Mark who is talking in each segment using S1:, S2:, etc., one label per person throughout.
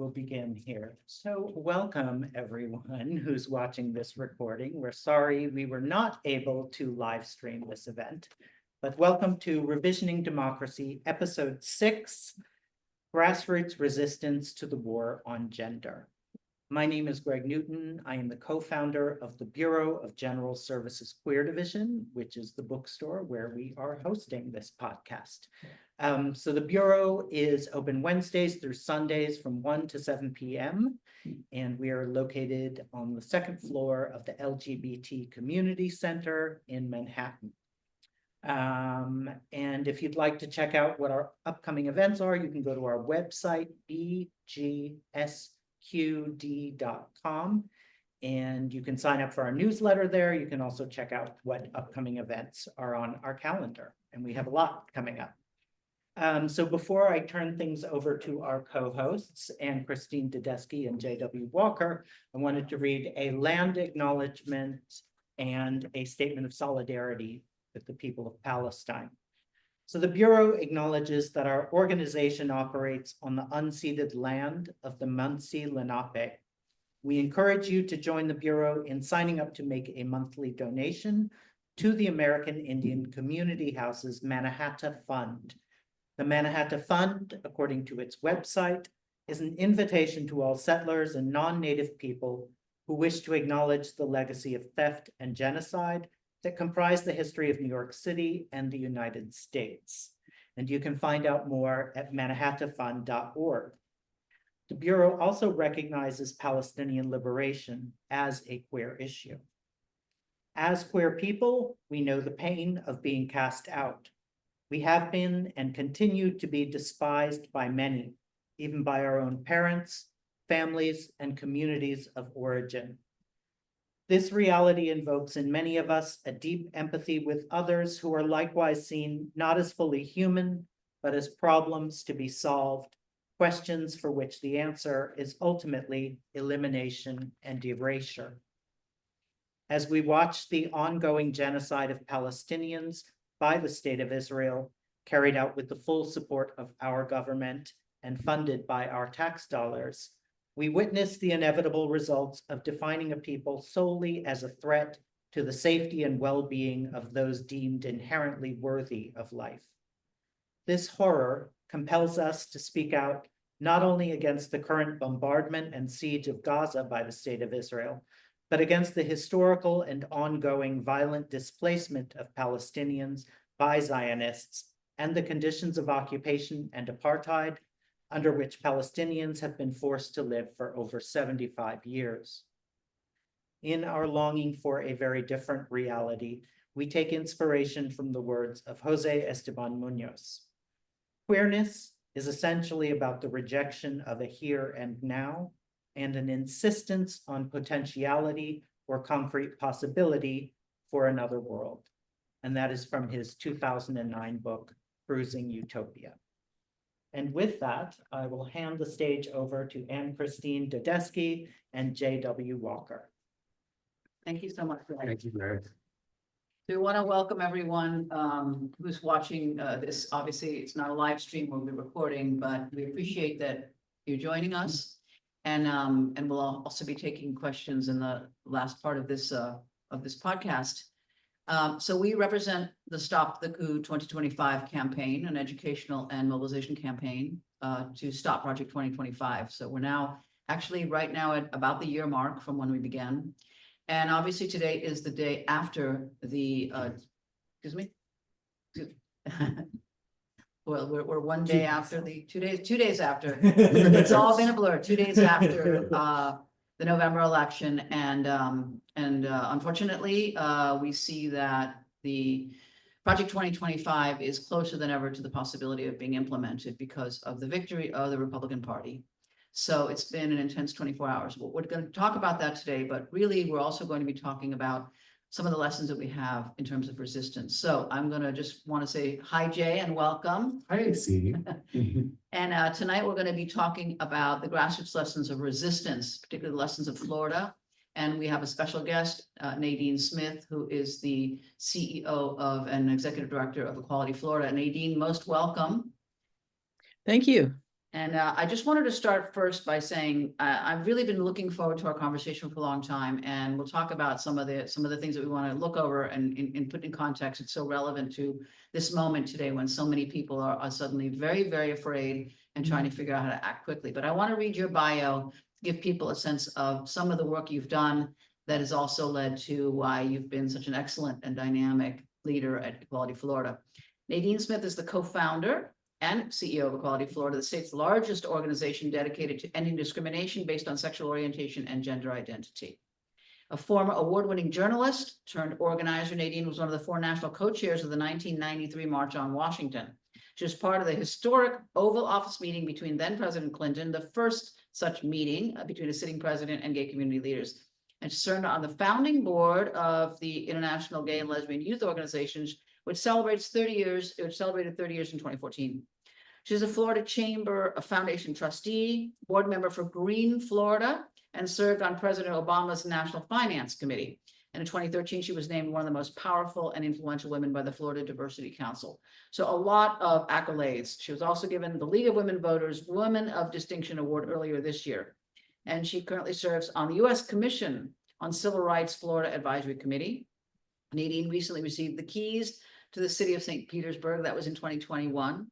S1: we'll begin here. So welcome everyone who's watching this recording. We're sorry we were not able to live stream this event, but welcome to Revisioning Democracy, Episode 6, Grassroots Resistance to the War on Gender. My name is Greg Newton. I am the co-founder of the Bureau of General Services Queer Division, which is the bookstore where we are hosting this podcast. So the Bureau is open Wednesdays through Sundays from 1 to 7 p.m. And we are located on the second floor of the LGBT Community Center in Manhattan. And if you'd like to check out what our upcoming events are, you can go to our website, bgsqd.com, and you can sign up for our newsletter there. You can also check out what upcoming events are on our calendar, and we have a lot coming up. So before I turn things over to our co-hosts, Anne Christine Tedeschi and J.W. Walker, I wanted to read a land acknowledgement and a statement of solidarity with the people of Palestine. So the Bureau acknowledges that our organization operates on the unceded land of the Munsee Lenape. We encourage you to join the Bureau in signing up to make a monthly donation to the American Indian Community House's Mannahatta Fund. The Mannahatta Fund, according to its website, is an invitation to all settlers and non-native people who wish to acknowledge the legacy of theft and genocide that comprise the history of New York City and the United States. And you can find out more at mannahattafund.org. The Bureau also recognizes Palestinian liberation as a queer issue. As queer people, we know the pain of being cast out. We have been and continue to be despised by many, even by our own parents, families, and communities of origin. This reality invokes in many of us a deep empathy with others who are likewise seen not as fully human, but as problems to be solved, questions for which the answer is ultimately elimination and erasure. As we watch the ongoing genocide of Palestinians by the State of Israel, carried out with the full support of our government and funded by our tax dollars, we witness the inevitable results of defining a people solely as a threat to the safety and well-being of those deemed inherently worthy of life. This horror compels us to speak out not only against the current bombardment and siege of Gaza by the State of Israel, but against the historical and ongoing violent displacement of Palestinians by Zionists and the conditions of occupation and apartheid under which Palestinians have been forced to live for over 75 years. In our longing for a very different reality, we take inspiration from the words of Jose Esteban Munoz. Queerness is essentially about the rejection of a here and now and an insistence on potentiality or concrete possibility for another world. And that is from his 2009 book, Cruising Utopia. And with that, I will hand the stage over to Anne Christine Tedeschi and J.W. Walker.
S2: Thank you so much.
S3: Thank you, Greg.
S2: We want to welcome everyone who's watching this. Obviously, it's not a live stream, we'll be recording, but we appreciate that you're joining us. And we'll also be taking questions in the last part of this podcast. So we represent the Stop the Coup 2025 campaign, an educational and mobilization campaign to stop Project 2025. So we're now actually right now at about the year mark from when we began. And obviously today is the day after the, excuse me? Well, we're 1 day after the 2 days after. It's all been a blur, 2 days after the November election. And unfortunately, we see that the Project 2025 is closer than ever to the possibility of being implemented because of the victory of the Republican Party. So it's been an intense 24 hours. We're going to talk about that today, but really we're also going to be talking about some of the lessons that we have in terms of resistance. So I'm going to just want to say hi, Jay, and welcome.
S3: Hi, C.
S2: And tonight we're going to be talking about the grassroots lessons of resistance, particularly the lessons of Florida. And we have a special guest, Nadine Smith, who is the CEO of and executive director of Equality Florida. Nadine, most welcome.
S4: Thank you.
S2: And I just wanted to start first by saying I've really been looking forward to our conversation for a long time, and we'll talk about some of the things that we want to look over and put in context. It's so relevant to this moment today when so many people are suddenly very, very afraid and trying to figure out how to act quickly. But I want to read your bio, give people a sense of some of the work you've done that has also led to why you've been such an excellent and dynamic leader at Equality Florida. Nadine Smith is the co-founder and CEO of Equality Florida, the state's largest organization dedicated to ending discrimination based on sexual orientation and gender identity. A former award-winning journalist turned organizer, Nadine was one of the 4 national co-chairs of the 1993 March on Washington. She was part of the historic Oval Office meeting between then President Clinton, the first such meeting between a sitting president and gay community leaders. And she served on the founding board of the International Gay and Lesbian Youth Organizations, which celebrated 30 years in 2014. She's a Florida Chamber of Foundation trustee, board member for Green Florida, and served on President Obama's National Finance Committee. And in 2013, she was named one of the most powerful and influential women by the Florida Diversity Council. So a lot of accolades. She was also given the League of Women Voters Women of Distinction Award earlier this year. And she currently serves on the U.S. Commission on Civil Rights Florida Advisory Committee. Nadine recently received the keys to the city of St. Petersburg. That was in 2021.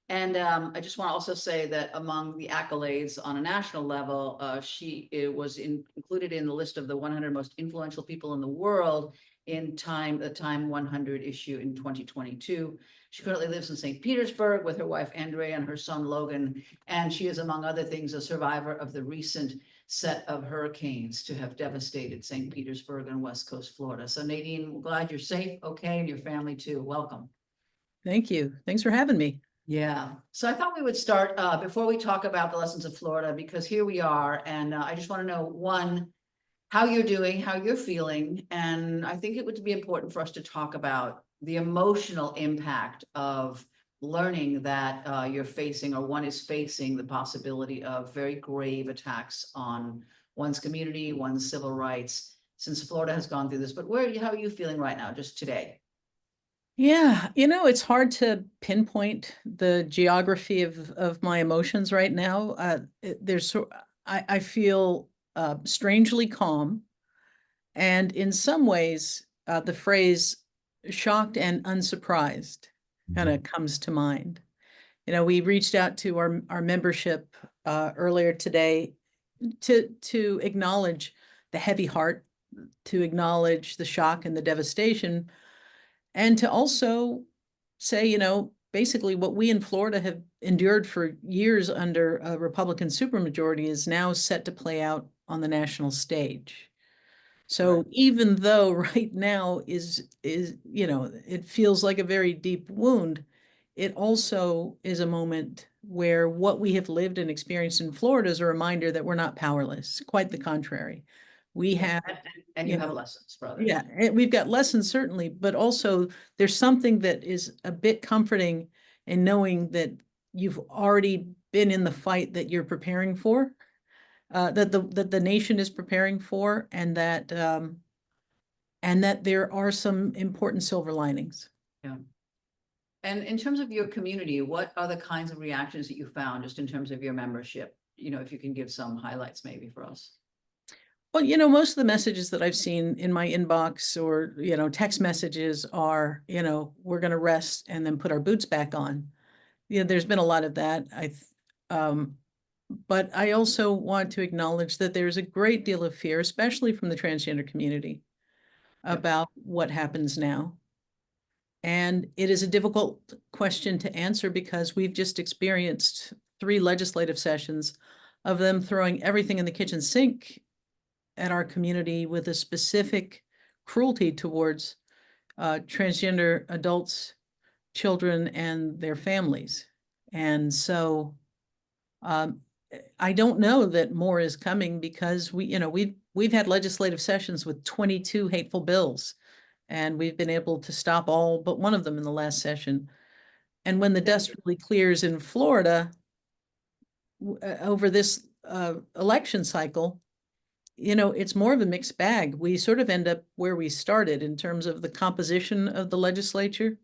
S2: And I just want to also say that among the accolades on a national level, she was included in the list of the 100 most influential people in the world in the Time 100 issue in 2022. She currently lives in St. Petersburg with her wife, Andrea, and her son, Logan. And she is, among other things, a survivor of the recent set of hurricanes to have devastated St. Petersburg and West Coast Florida. So Nadine, we're glad you're safe, okay, and your family too. Welcome.
S3: Thank you. Thanks for having me.
S2: Yeah. So I thought we would start before we talk about the lessons of Florida, because here we are. And I just want to know, one, how you're doing, how you're feeling. And I think it would be important for us to talk about the emotional impact of learning that you're facing, or one is facing, the possibility of very grave attacks on one's community, one's civil rights, since Florida has gone through this. But how are you feeling right now, just today?
S3: Yeah, it's hard to pinpoint the geography of my emotions right now. I feel strangely calm, and in some ways, the phrase "shocked and unsurprised" kind of comes to mind. We reached out to our membership earlier today to acknowledge the heavy heart, to acknowledge the shock and the devastation, and to also say, basically what we in Florida have endured for years under a Republican supermajority is now set to play out on the national stage. So
S2: Right.
S3: even though right now it feels like a very deep wound, it also is a moment where what we have lived and experienced in Florida is a reminder that we're not powerless. Quite the contrary. We have,
S2: and you have lessons for others.
S3: yeah, we've got lessons certainly, but also there's something that is a bit comforting in knowing that you've already been in the fight that you're preparing for, that the nation is preparing for, and that there are some important silver linings.
S2: Yeah. And in terms of your community, what are the kinds of reactions that you found, just in terms of your membership? If you can give some highlights maybe for us.
S3: Well, most of the messages that I've seen in my inbox or, text messages are, we're going to rest and then put our boots back on. There's been a lot of that. But I also want to acknowledge that there's a great deal of fear, especially from the transgender community, about what happens now. And it is a difficult question to answer because we've just experienced 3 legislative sessions of them throwing everything in the kitchen sink at our community with a specific cruelty towards transgender adults, children, and their families. And so I don't know that more is coming, because we've had legislative sessions with 22 hateful bills, and we've been able to stop all but one of them in the last session. And when the dust really clears in Florida over this election cycle, it's more of a mixed bag. We sort of end up where we started in terms of the composition of the legislature.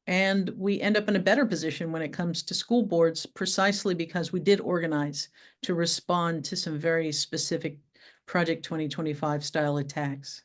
S3: And we end up in a better position when it comes to school boards, precisely because we did organize to respond to some very specific Project 2025 style attacks.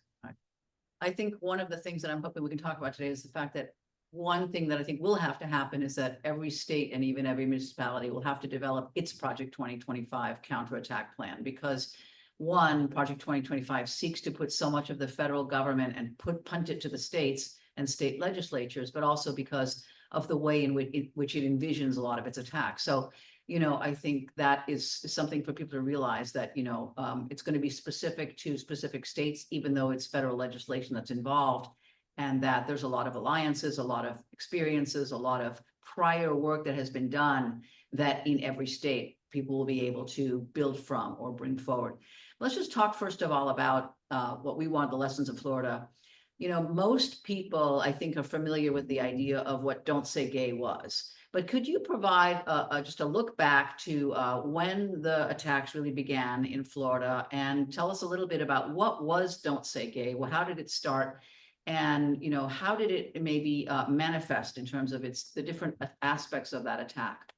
S2: I think one of the things that I'm hoping we can talk about today is the fact that one thing that I think will have to happen is that every state and even every municipality will have to develop its Project 2025 counterattack plan, because one, Project 2025 seeks to put so much of the federal government and punt it to the states and state legislatures, but also because of the way in which it envisions a lot of its attacks. So, you know, I think that is something for people to realize that, you know, it's going to be specific to specific states, even though it's federal legislation that's involved, and that there's a lot of alliances, a lot of experiences, a lot of prior work that has been done that in every state people will be able to build from or bring forward. Let's just talk first of all about what we want, the lessons of Florida. You know, most people, I think, are familiar with the idea of what Don't Say Gay was. But could you provide just a look back to when the attacks really began in Florida, and tell us a little bit about what was Don't Say Gay? Well, how did it start? And, you know, how did it maybe manifest in terms of the different aspects of that attack?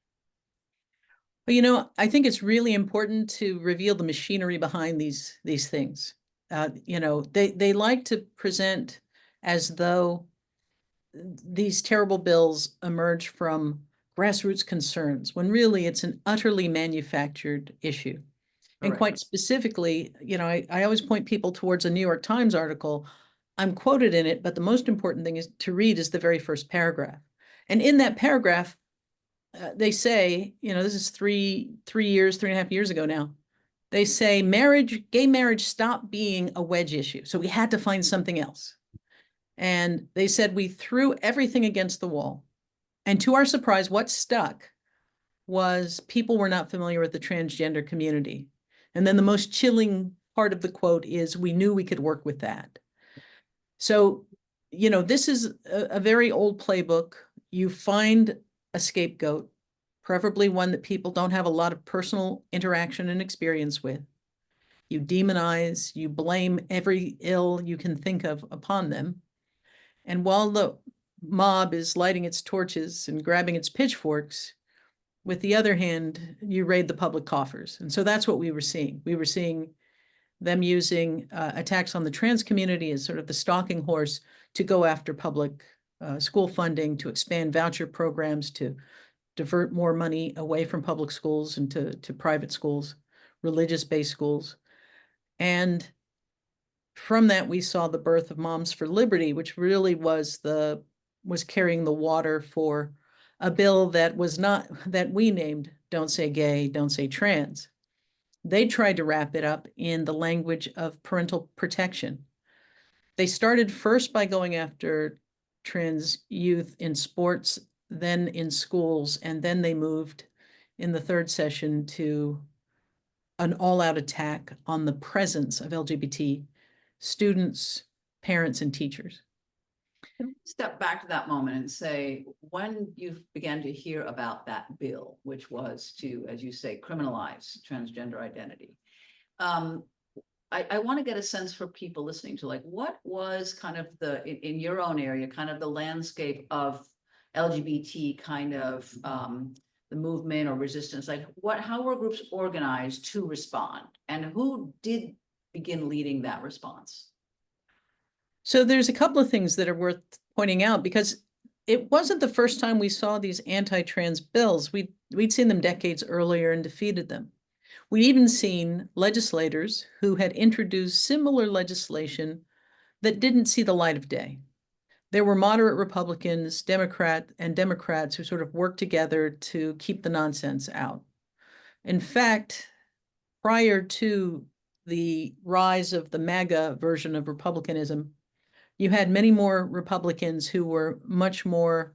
S3: But, you know, I think it's really important to reveal the machinery behind these things. You know, they like to present as though these terrible bills emerge from grassroots concerns, when really it's an utterly manufactured issue. And
S2: Correct.
S3: quite specifically, you know, I always point people towards a New York Times article. I'm quoted in it, but the most important thing is to read is the very first paragraph. And in that paragraph, they say, you know, this is 3.5 years ago now. They say gay marriage stopped being a wedge issue. So we had to find something else. And they said we threw everything against the wall. And to our surprise, what stuck was people were not familiar with the transgender community. And then the most chilling part of the quote is, we knew we could work with that. So, you know, this is a very old playbook. You find a scapegoat, preferably one that people don't have a lot of personal interaction and experience with. You demonize, you blame every ill you can think of upon them. And while the mob is lighting its torches and grabbing its pitchforks, with the other hand, you raid the public coffers. And so that's what we were seeing. We were seeing them using attacks on the trans community as sort of the stalking horse to go after public school funding, to expand voucher programs, to divert more money away from public schools and to private schools, religious-based schools. And from that, we saw the birth of Moms for Liberty, which really was carrying the water for a bill that we named Don't Say Gay, Don't Say Trans. They tried to wrap it up in the language of parental protection. They started first by going after trans youth in sports, then in schools, and then they moved in the third session to an all-out attack on the presence of LGBT students, parents, and teachers.
S2: Step back to that moment and say, when you began to hear about that bill, which was to, as you say, criminalize transgender identity, I want to get a sense for people listening to, like, what was kind of in your own area, kind of the landscape of LGBT kind of the movement or resistance, like how were groups organized to respond, and who did begin leading that response?
S3: So there's a couple of things that are worth pointing out, because it wasn't the first time we saw these anti-trans bills. We'd seen them decades earlier and defeated them. We'd even seen legislators who had introduced similar legislation that didn't see the light of day. There were moderate Republicans, Democrats who sort of worked together to keep the nonsense out. In fact, prior to the rise of the MAGA version of Republicanism, you had many more Republicans who were much more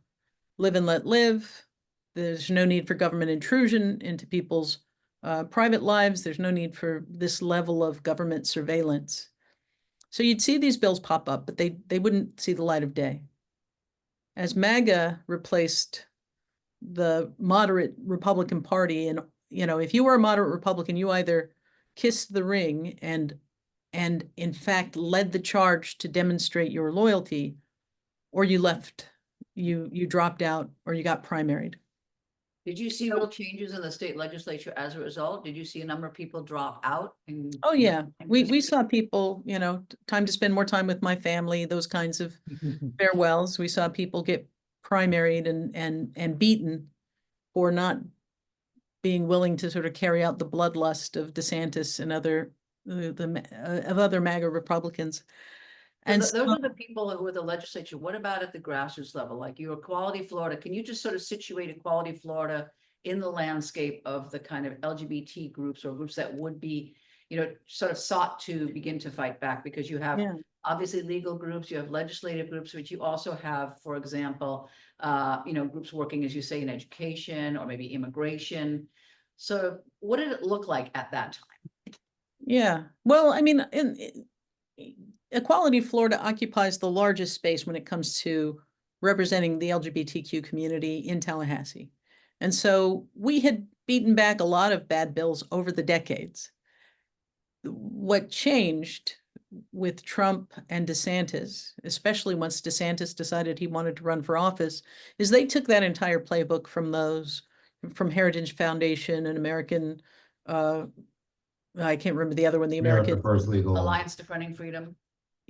S3: live and let live. There's no need for government intrusion into people's private lives. There's no need for this level of government surveillance. So you'd see these bills pop up, but they wouldn't see the light of day. As MAGA replaced the moderate Republican Party, and, you know, if you were a moderate Republican, you either kissed the ring and in fact led the charge to demonstrate your loyalty, or you left you dropped out or you got primaried.
S2: Did you see real changes in the state legislature as a result? Did you see a number of people drop out?
S3: Oh, yeah. We
S2: just-
S3: saw people, time to spend more time with my family, those kinds of farewells. We saw people get primaried and beaten for not being willing to sort of carry out the bloodlust of DeSantis and other of other MAGA Republicans.
S2: So
S3: And
S2: those
S3: so-
S2: are the people who are the legislature. What about at the grassroots level? Like your Equality Florida, can you just sort of situate Equality Florida in the landscape of the kind of LGBT groups or groups that would be, sort of sought to begin to fight back? Because you have
S3: Yeah.
S2: obviously legal groups, you have legislative groups, but you also have, for example, groups working, as you say, in education or maybe immigration. So what did it look like at that time?
S3: Yeah, well, I mean, Equality Florida occupies the largest space when it comes to representing the LGBTQ community in Tallahassee. And so we had beaten back a lot of bad bills over the decades. What changed with Trump and DeSantis, especially once DeSantis decided he wanted to run for office, is they took that entire playbook from Heritage Foundation and American, I can't remember the other one, the
S4: America
S3: American,
S4: First Legal.
S2: Alliance Defending Freedom.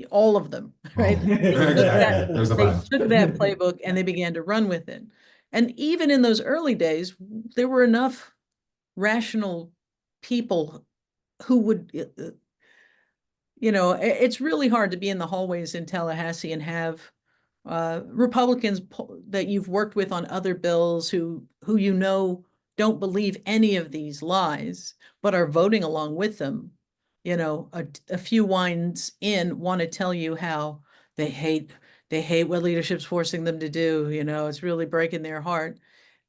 S3: all of them, right?
S4: Oh.
S3: They took that-
S4: There's a
S3: they
S4: bunch.
S3: took that playbook and they began to run with it. And even in those early days, there were enough rational people who would, it's really hard to be in the hallways in Tallahassee and have Republicans that you've worked with on other bills who don't believe any of these lies, but are voting along with them. A few wines in want to tell you how they hate what leadership's forcing them to do. It's really breaking their heart.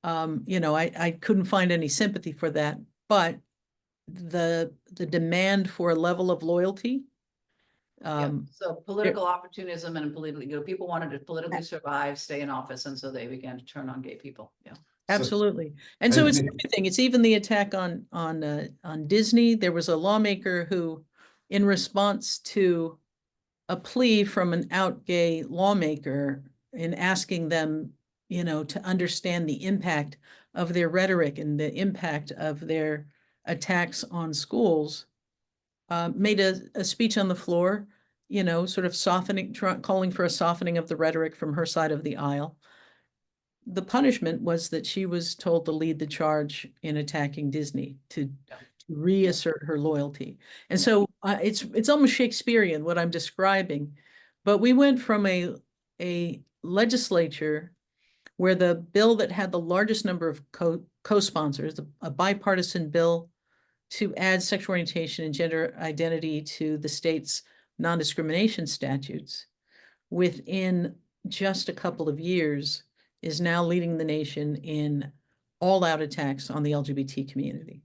S3: I couldn't find any sympathy for that, but the demand for a level of loyalty.
S2: So political opportunism and people wanted to politically survive, stay in office, and so they began to turn on gay people. Yeah.
S3: Absolutely. And so
S4: I
S3: it's
S4: think-
S3: everything. It's even the attack on Disney. There was a lawmaker who, in response to a plea from an out gay lawmaker in asking them, to understand the impact of their rhetoric and the impact of their attacks on schools, made a speech on the floor, sort of calling for a softening of the rhetoric from her side of the aisle. The punishment was that she was told to lead the charge in attacking Disney to reassert her loyalty. And so it's almost Shakespearean what I'm describing, but we went from a legislature where the bill that had the largest number of co-sponsors, a bipartisan bill to add sexual orientation and gender identity to the state's non-discrimination statutes, within just a couple of years, is now leading the nation in all-out attacks on the LGBT community.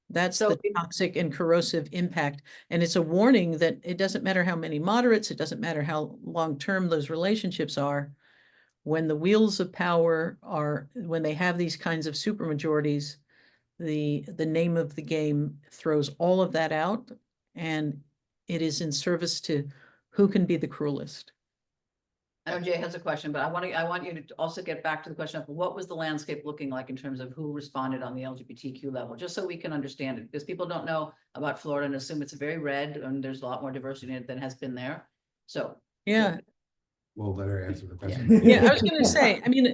S3: That's the toxic and corrosive impact. And it's a warning that it doesn't matter how many moderates, it doesn't matter how long-term those relationships are. When the wheels of power when they have these kinds of supermajorities, the name of the game throws all of that out, and it is in service to who can be the cruelest.
S2: I know Jay has a question, but I want you to also get back to the question of what was the landscape looking like in terms of who responded on the LGBTQ level, just so we can understand it, because people don't know about Florida and assume it's very red and there's a lot more diversity in it than has been there. So.
S3: Yeah.
S4: We'll let her answer the question.
S3: Yeah, I was going to say, I mean,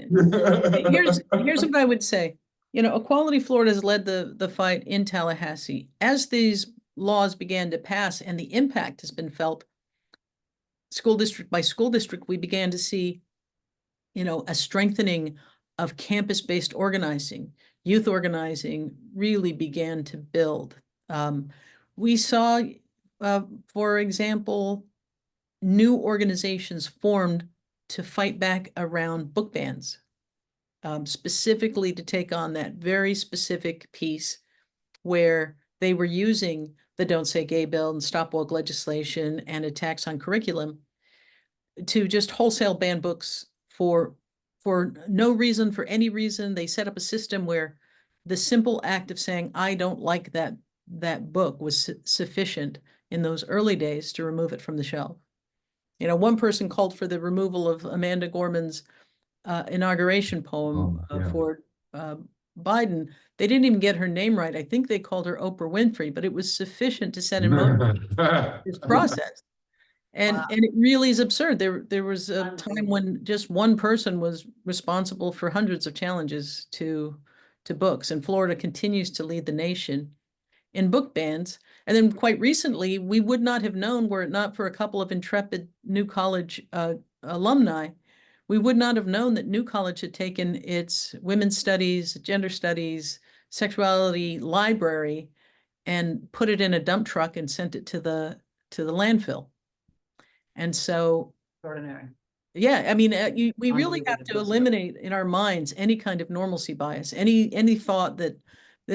S3: here's what I would say. Equality Florida has led the fight in Tallahassee. As these laws began to pass and the impact has been felt, school district by school district, we began to see, a strengthening of campus-based organizing. Youth organizing really began to build. We saw, for example, new organizations formed to fight back around book bans, specifically to take on that very specific piece where they were using the Don't Say Gay bill and stop woke legislation and attacks on curriculum to just wholesale ban books for no reason, for any reason. They set up a system where the simple act of saying, I don't like that book was sufficient in those early days to remove it from the shelf. One person called for the removal of Amanda Gorman's inauguration poem
S4: Yeah.
S3: for Biden, they didn't even get her name right. I think they called her Oprah Winfrey, but it was sufficient to set in motion this process.
S2: Wow.
S3: And it really is absurd. There was a time
S2: Unbelievable.
S3: when just one person was responsible for hundreds of challenges to books, and Florida continues to lead the nation in book bans. And then quite recently, we would not have known, were it not for a couple of intrepid New College alumni, we would not have known that New College had taken its women's studies, gender studies, sexuality library and put it in a dump truck and sent it to the landfill. And so,
S2: Extraordinary.
S3: yeah, I mean, we really have to
S2: Unbelievable.
S3: eliminate in our minds any kind of normalcy bias, any thought that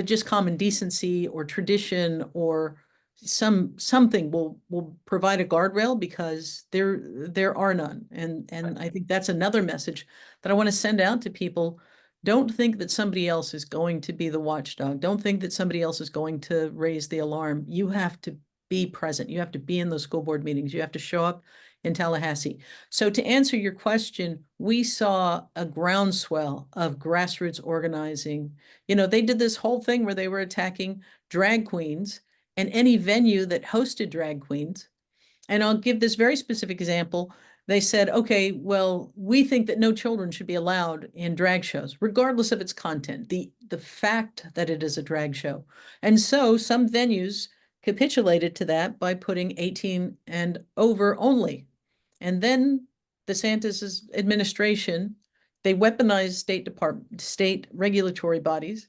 S3: just common decency or tradition or something will provide a guardrail, because there are none. And I think that's another message that I want to send out to people. Don't think that somebody else is going to be the watchdog. Don't think that somebody else is going to raise the alarm. You have to be present. You have to be in those school board meetings. You have to show up in Tallahassee. So to answer your question, we saw a groundswell of grassroots organizing. You know, they did this whole thing where they were attacking drag queens and any venue that hosted drag queens. And I'll give this very specific example. They said, okay, well, we think that no children should be allowed in drag shows, regardless of its content, the fact that it is a drag show. And so some venues capitulated to that by putting 18 and over only. And then DeSantis's administration, they weaponized state regulatory bodies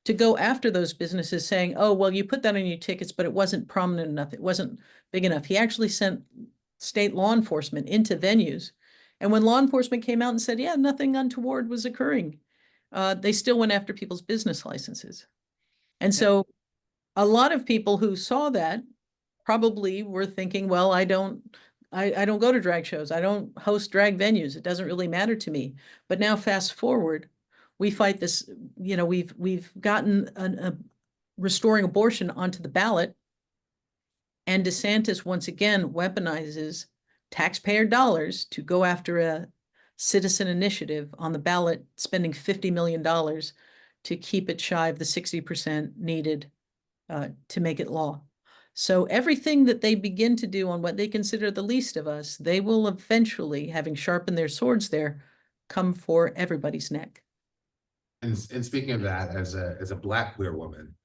S3: to go after those businesses, saying, oh, well, you put that on your tickets, but it wasn't prominent enough. It wasn't big enough. He actually sent state law enforcement into venues. And when law enforcement came out and said, yeah, nothing untoward was occurring, they still went after people's business licenses. And so a lot of people who saw that probably were thinking, well, I don't go to drag shows. I don't host drag venues. It doesn't really matter to me. But now fast forward, we fight this, you know, we've gotten a restoring abortion onto the ballot. And DeSantis once again weaponizes taxpayer dollars to go after a citizen initiative on the ballot, spending $50 million to keep it shy of the 60% needed to make it law. So everything that they begin to do on what they consider the least of us, they will eventually, having sharpened their swords there, come for everybody's neck.
S4: And speaking of that, as a Black queer woman,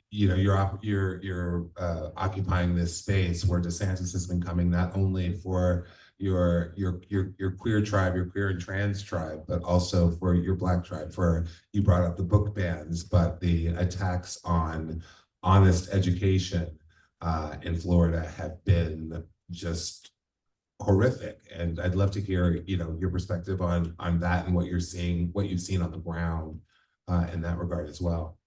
S4: you know, you're occupying this space where DeSantis has been coming not only for your queer tribe, your queer and trans tribe, but also for your Black tribe. For, you brought up the book bans, but the attacks on honest education in Florida have been just horrific. And I'd love to hear, you know, your perspective on that and what you're seeing, what you've seen on the ground in that regard as well.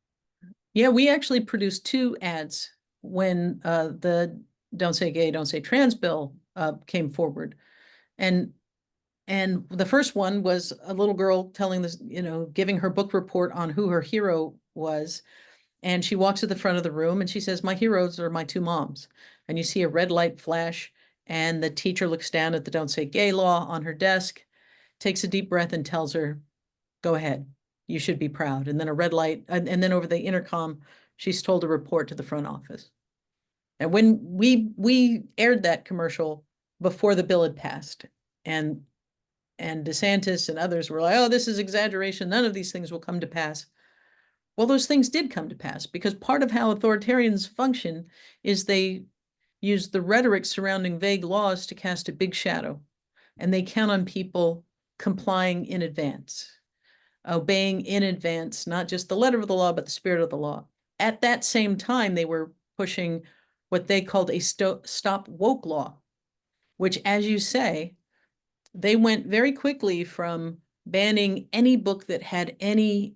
S3: Yeah, we actually produced 2 ads when the Don't Say Gay, Don't Say Trans bill came forward. And the first one was a little girl telling this, you know, giving her book report on who her hero was. And she walks to the front of the room and she says, my heroes are my 2 moms. And you see a red light flash, and the teacher looks down at the Don't Say Gay law on her desk, takes a deep breath and tells her, go ahead, you should be proud. And then a red light, and then over the intercom, she's told to report to the front office. And when we aired that commercial before the bill had passed, and DeSantis and others were like, oh, this is exaggeration, none of these things will come to pass. Well, those things did come to pass, because part of how authoritarians function is they use the rhetoric surrounding vague laws to cast a big shadow, and they count on people complying in advance, obeying in advance, not just the letter of the law, but the spirit of the law. At that same time, they were pushing what they called a stop woke law, which, as you say, they went very quickly from banning any book that had any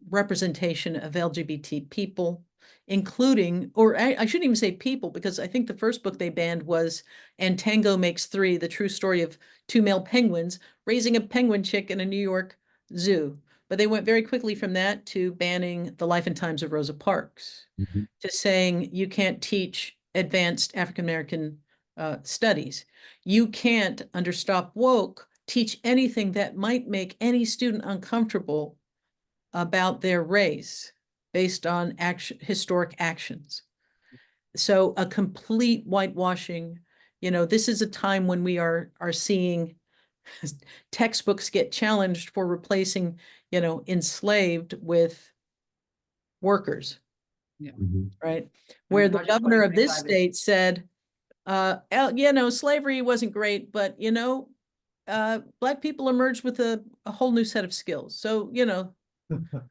S3: representation of LGBT people, including, or I shouldn't even say people, because I think the first book they banned was And Tango Makes Three, the true story of 2 male penguins raising a penguin chick in a New York zoo. But they went very quickly from that to banning The Life and Times of Rosa Parks, to saying you can't teach advanced African-American studies. You can't, under Stop Woke, teach anything that might make any student uncomfortable about their race based on historic actions. So a complete whitewashing, this is a time when we are seeing textbooks get challenged for replacing, enslaved with workers,
S4: Mhm.
S3: right? Where the
S2: March
S3: governor of this
S2: 2025 is-
S3: state said, slavery wasn't great, but Black people emerged with a whole new set of skills. So,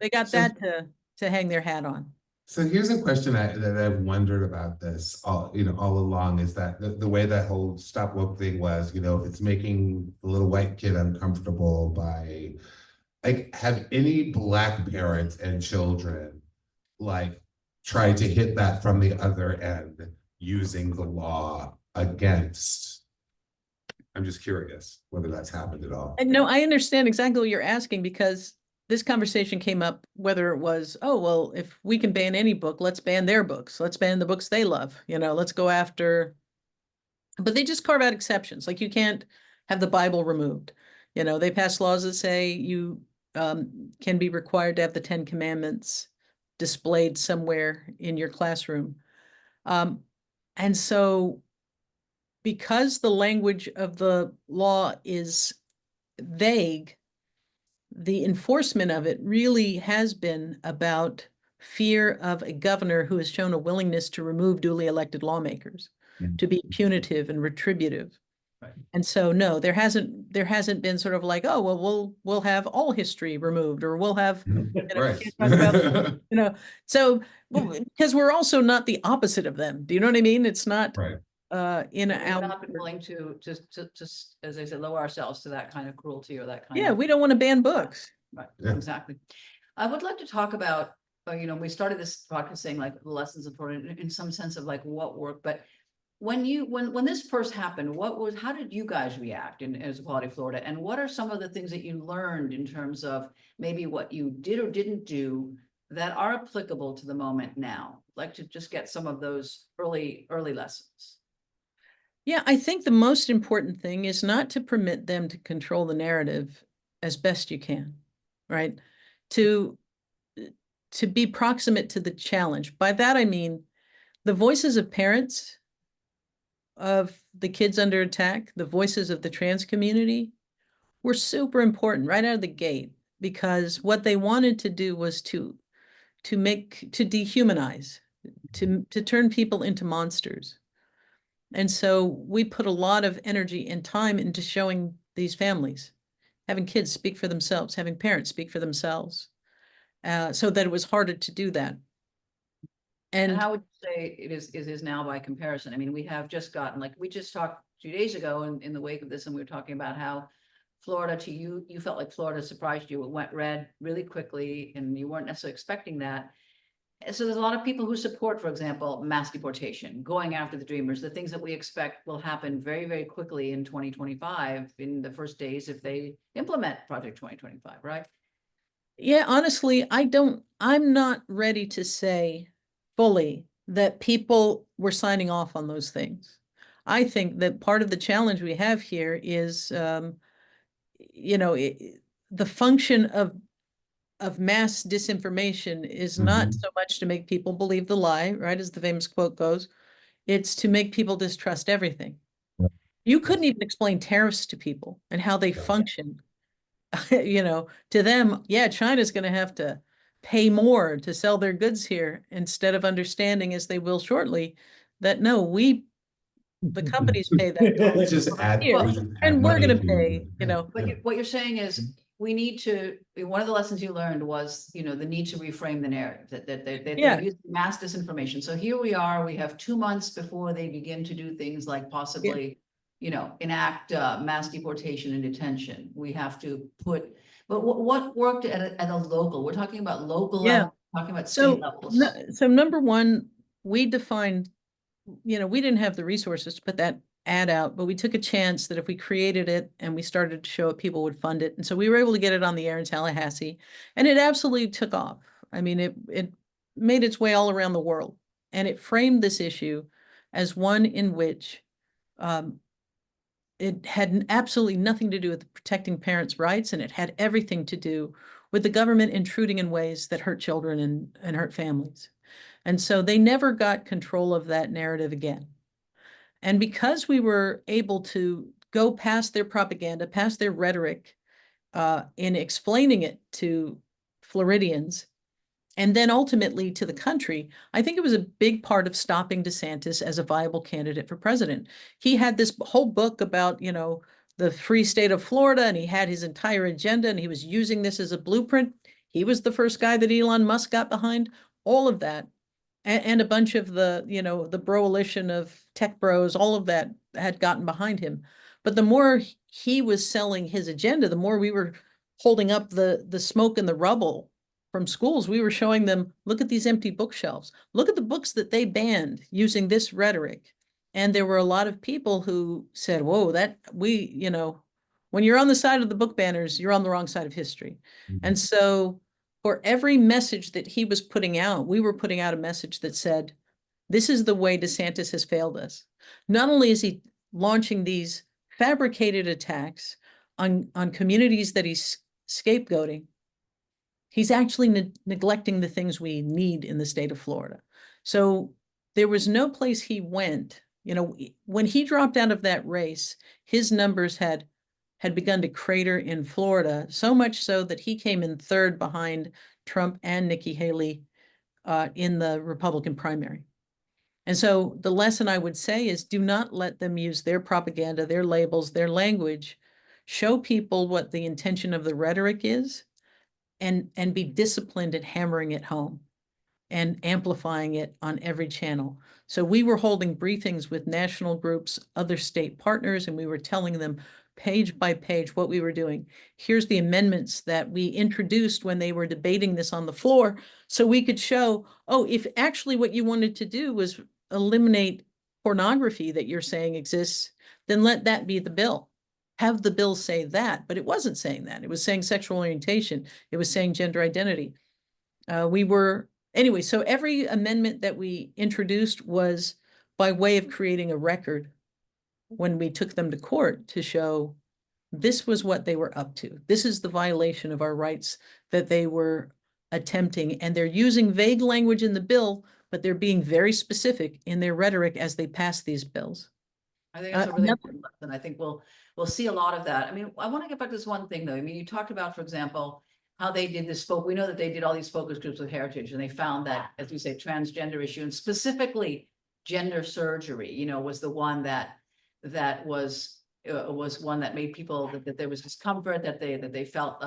S3: they got
S4: So-
S3: that to hang their hat on.
S4: So here's a question that I've wondered about this all along, is that the way that whole stop woke thing was, if it's making the little white kid uncomfortable by, like, have any Black parents and children like try to hit that from the other end using the law against? I'm just curious whether that's happened at all.
S3: And no, I understand exactly what you're asking, because this conversation came up, whether it was, oh, well, if we can ban any book, let's ban their books. Let's ban the books they love, let's go after. But they just carve out exceptions. Like, you can't have the Bible removed. They pass laws that say you can be required to have the 10 Commandments displayed somewhere in your classroom. And so, because the language of the law is vague, the enforcement of it really has been about fear of a governor who has shown a willingness to remove duly elected lawmakers, to be punitive and retributive.
S2: Right.
S3: And so, no, there hasn't been sort of like, oh, well, we'll have all history removed, or we'll have,
S4: Right.
S3: can't talk about, so, because we're also not the opposite of them. Do you know what I mean? It's not
S4: Right.
S3: in
S2: We've
S3: our,
S2: not been willing to, as I said, lower ourselves to that kind of cruelty or that kind
S3: yeah,
S2: of.
S3: we don't want to ban books.
S2: Right,
S4: Yeah.
S2: exactly. I would like to talk about, we started this podcast saying like the lessons of Florida in some sense of like what worked, but when this first happened, how did you guys react as Equality Florida? And what are some of the things that you learned in terms of maybe what you did or didn't do that are applicable to the moment now? I'd like to just get some of those early lessons.
S3: Yeah, I think the most important thing is not to permit them to control the narrative as best you can, right? To be proximate to the challenge. By that, I mean the voices of parents of the kids under attack, the voices of the trans community were super important right out of the gate, because what they wanted to do was to dehumanize, to turn people into monsters. And so we put a lot of energy and time into showing these families, having kids speak for themselves, having parents speak for themselves, so that it was harder to do that.
S2: And
S3: And
S2: how would you say it is now by comparison? I mean, we have just gotten, like, we just talked 2 days ago in the wake of this, and we were talking about how Florida, to you felt like Florida surprised you. It went red really quickly and you weren't necessarily expecting that. So there's a lot of people who support, for example, mass deportation, going after the dreamers, the things that we expect will happen very, very quickly in 2025 in the first days if they implement Project 2025, right?
S3: yeah, honestly, I'm not ready to say fully that people were signing off on those things. I think that part of the challenge we have here is, the function of mass disinformation is not so much to make people believe the lie, right? As the famous quote goes, it's to make people distrust everything.
S4: Yeah.
S3: You couldn't even explain tariffs to people and how they
S4: Yeah.
S3: function. To them, yeah, China's going to have to pay more to sell their goods here, instead of understanding, as they will shortly, that no, the companies pay that
S4: We just add,
S3: here,
S4: we just add
S3: and we're
S4: money
S3: going to
S4: to
S3: pay,
S4: it.
S2: But what you're saying is we need to, one of the lessons you learned was, the need to reframe the narrative that
S3: Yeah.
S2: they're using mass disinformation. So here we are, we have 2 months before they begin to do things like possibly, enact mass deportation and detention. We have to put, but what worked at a local? We're talking about local
S3: Yeah.
S2: level, talking about state levels.
S3: So number one, we defined, we didn't have the resources to put that ad out, but we took a chance that if we created it and we started to show it, people would fund it. And so we were able to get it on the air in Tallahassee, and it absolutely took off. I mean, it made its way all around the world, and it framed this issue as one in which it had absolutely nothing to do with protecting parents' rights, and it had everything to do with the government intruding in ways that hurt children and hurt families. And so they never got control of that narrative again. And because we were able to go past their propaganda, past their rhetoric, in explaining it to Floridians, and then ultimately to the country, I think it was a big part of stopping DeSantis as a viable candidate for president. He had this whole book about, the free state of Florida, and he had his entire agenda, and he was using this as a blueprint. He was the first guy that Elon Musk got behind, all of that. And a bunch of the, the broalition of tech bros, all of that had gotten behind him. But the more he was selling his agenda, the more we were holding up the smoke and the rubble from schools. We were showing them, look at these empty bookshelves. Look at the books that they banned using this rhetoric. And there were a lot of people who said, whoa, when you're on the side of the book banners, you're on the wrong side of history.
S4: Mhm.
S3: And so for every message that he was putting out, we were putting out a message that said, this is the way DeSantis has failed us. Not only is he launching these fabricated attacks on communities that he's scapegoating, he's actually neglecting the things we need in the state of Florida. So there was no place he went. When he dropped out of that race, his numbers had begun to crater in Florida, so much so that he came in third behind Trump and Nikki Haley in the Republican primary. And so the lesson I would say is, do not let them use their propaganda, their labels, their language. Show people what the intention of the rhetoric is, and be disciplined at hammering it home and amplifying it on every channel. So we were holding briefings with national groups, other state partners, and we were telling them page by page what we were doing. Here's the amendments that we introduced when they were debating this on the floor, so we could show, oh, if actually what you wanted to do was eliminate pornography that you're saying exists, then let that be the bill. Have the bill say that, but it wasn't saying that. It was saying sexual orientation. It was saying gender identity. Anyway, so every amendment that we introduced was by way of creating a record when we took them to court to show this was what they were up to. This is the violation of our rights that they were attempting. And they're using vague language in the bill, but they're being very specific in their rhetoric as they pass these bills.
S2: I think that's a really important lesson. I think we'll see a lot of that. I mean, I want to get back to this one thing though. I mean, you talked about, for example, how they did this we know that they did all these focus groups with Heritage, and they found that, as you say, transgender issue, and specifically gender surgery, was the one that was one that made people that there was discomfort, that they felt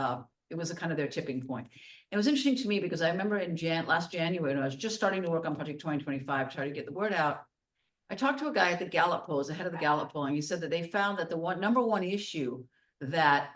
S2: it was a kind of their tipping point. It was interesting to me because I remember in last January, when I was just starting to work on Project 2025, trying to get the word out, I talked to a guy at the Gallup polls, the head of the Gallup poll, and he said that they found that the number one issue that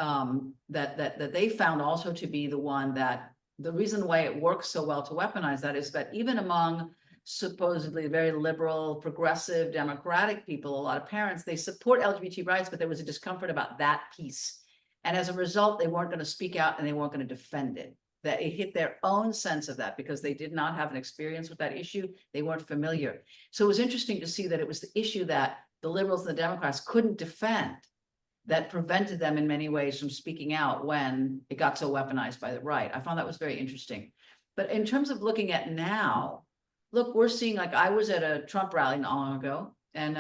S2: they found also to be the one that the reason why it works so well to weaponize that is that even among supposedly very liberal, progressive, democratic people, a lot of parents, they support LGBT rights, but there was a discomfort about that piece. And as a result, they weren't going to speak out and they weren't going to defend it. That it hit their own sense of that because they did not have an experience with that issue. They weren't familiar. So it was interesting to see that it was the issue that the liberals and the Democrats couldn't defend that prevented them in many ways from speaking out when it got so weaponized by the right. I found that was very interesting. But in terms of looking at now, look, we're seeing, like, I was at a Trump rally not long ago, and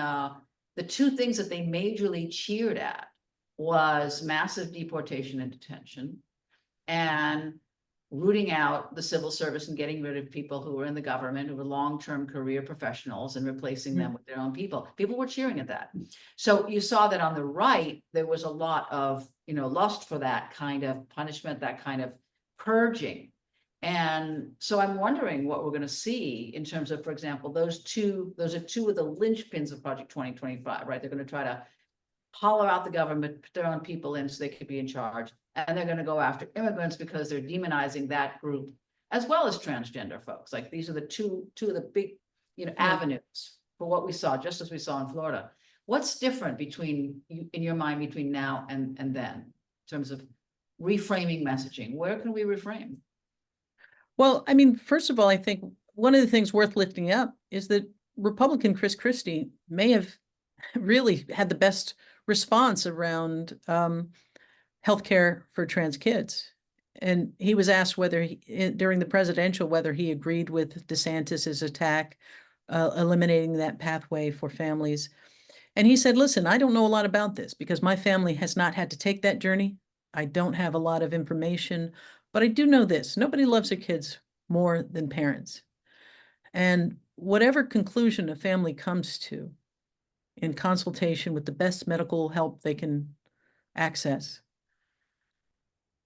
S2: the two things that they majorly cheered at was massive deportation and detention, and rooting out the civil service and getting rid of people who were in the government, who were long-term career professionals, and replacing them with their own people. People were cheering at that. So you saw that on the right, there was a lot of, lust for that kind of punishment, that kind of purging. And so I'm wondering what we're going to see in terms of, for example, those are two of the linchpins of Project 2025, right? They're going to try to hollow out the government, put their own people in so they could be in charge. And they're going to go after immigrants because they're demonizing that group, as well as transgender folks. Like, these are the two of the big, avenues for what we saw, just as we saw in Florida. What's different in your mind, between now and then, in terms of reframing messaging? Where can we reframe?
S3: Well, I mean, first of all, I think one of the things worth lifting up is that Republican Chris Christie may have really had the best response around healthcare for trans kids. And he was asked whether during the presidential, whether he agreed with DeSantis's attack, eliminating that pathway for families. And he said, listen, I don't know a lot about this because my family has not had to take that journey. I don't have a lot of information, but I do know this. Nobody loves their kids more than parents. And whatever conclusion a family comes to in consultation with the best medical help they can access,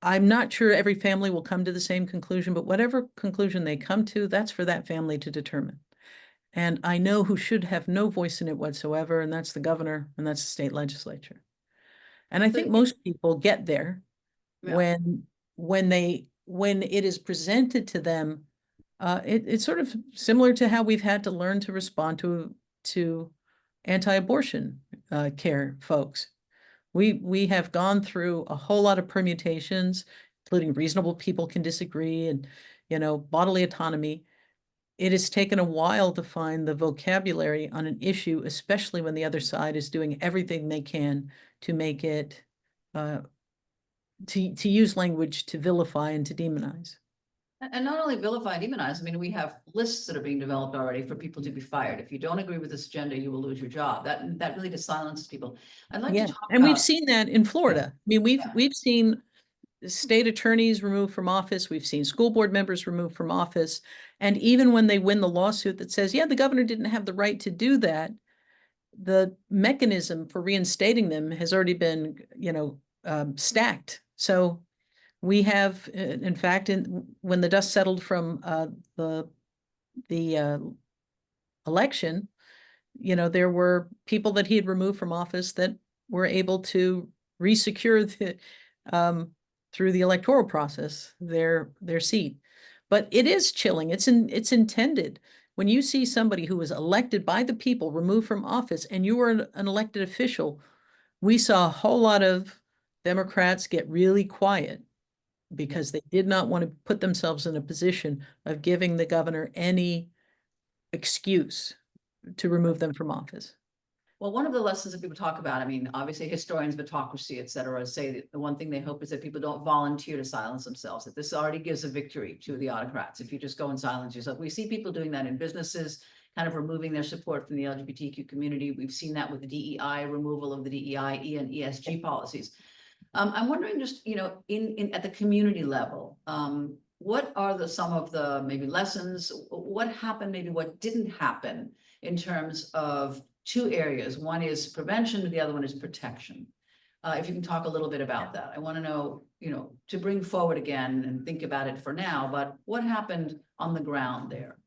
S3: I'm not sure every family will come to the same conclusion, but whatever conclusion they come to, that's for that family to determine. And I know who should have no voice in it whatsoever, and that's the governor, and that's the state legislature. And I think most people get there
S2: Yeah.
S3: when it is presented to them. It's sort of similar to how we've had to learn to respond to anti-abortion care folks. We have gone through a whole lot of permutations, including reasonable people can disagree and, bodily autonomy. It has taken a while to find the vocabulary on an issue, especially when the other side is doing everything they can to make it, to use language to vilify and to demonize.
S2: And not only vilify and demonize, I mean, we have lists that are being developed already for people to be fired. If you don't agree with this agenda, you will lose your job. That really just silences people. I'd like to talk
S3: And we've
S2: about,
S3: seen that in Florida. I mean,
S2: Yeah.
S3: we've seen state attorneys removed from office. We've seen school board members removed from office. And even when they win the lawsuit that says, yeah, the governor didn't have the right to do that, the mechanism for reinstating them has already been, stacked. So we have, in fact, when the dust settled from the election, there were people that he had removed from office that were able to resecure through the electoral process their seat. But it is chilling. It's intended. When you see somebody who was elected by the people removed from office and you were an elected official, we saw a whole lot of Democrats get really quiet because they did not want to put themselves in a position of giving the governor any excuse to remove them from office.
S2: well, one of the lessons that people talk about, I mean, obviously historians of autocracy, et cetera, say that the one thing they hope is that people don't volunteer to silence themselves, that this already gives a victory to the autocrats. If you just go and silence yourself, we see people doing that in businesses, kind of removing their support from the LGBTQ community. We've seen that with the DEI, removal of the DEI and ESG policies. I'm wondering just, in at the community level, what are some of the maybe lessons, what happened, maybe what didn't happen in terms of two areas? One is prevention, the other one is protection. If you can talk a little bit about that. I want to know, to bring forward again and think about it for now, but what happened on the ground there?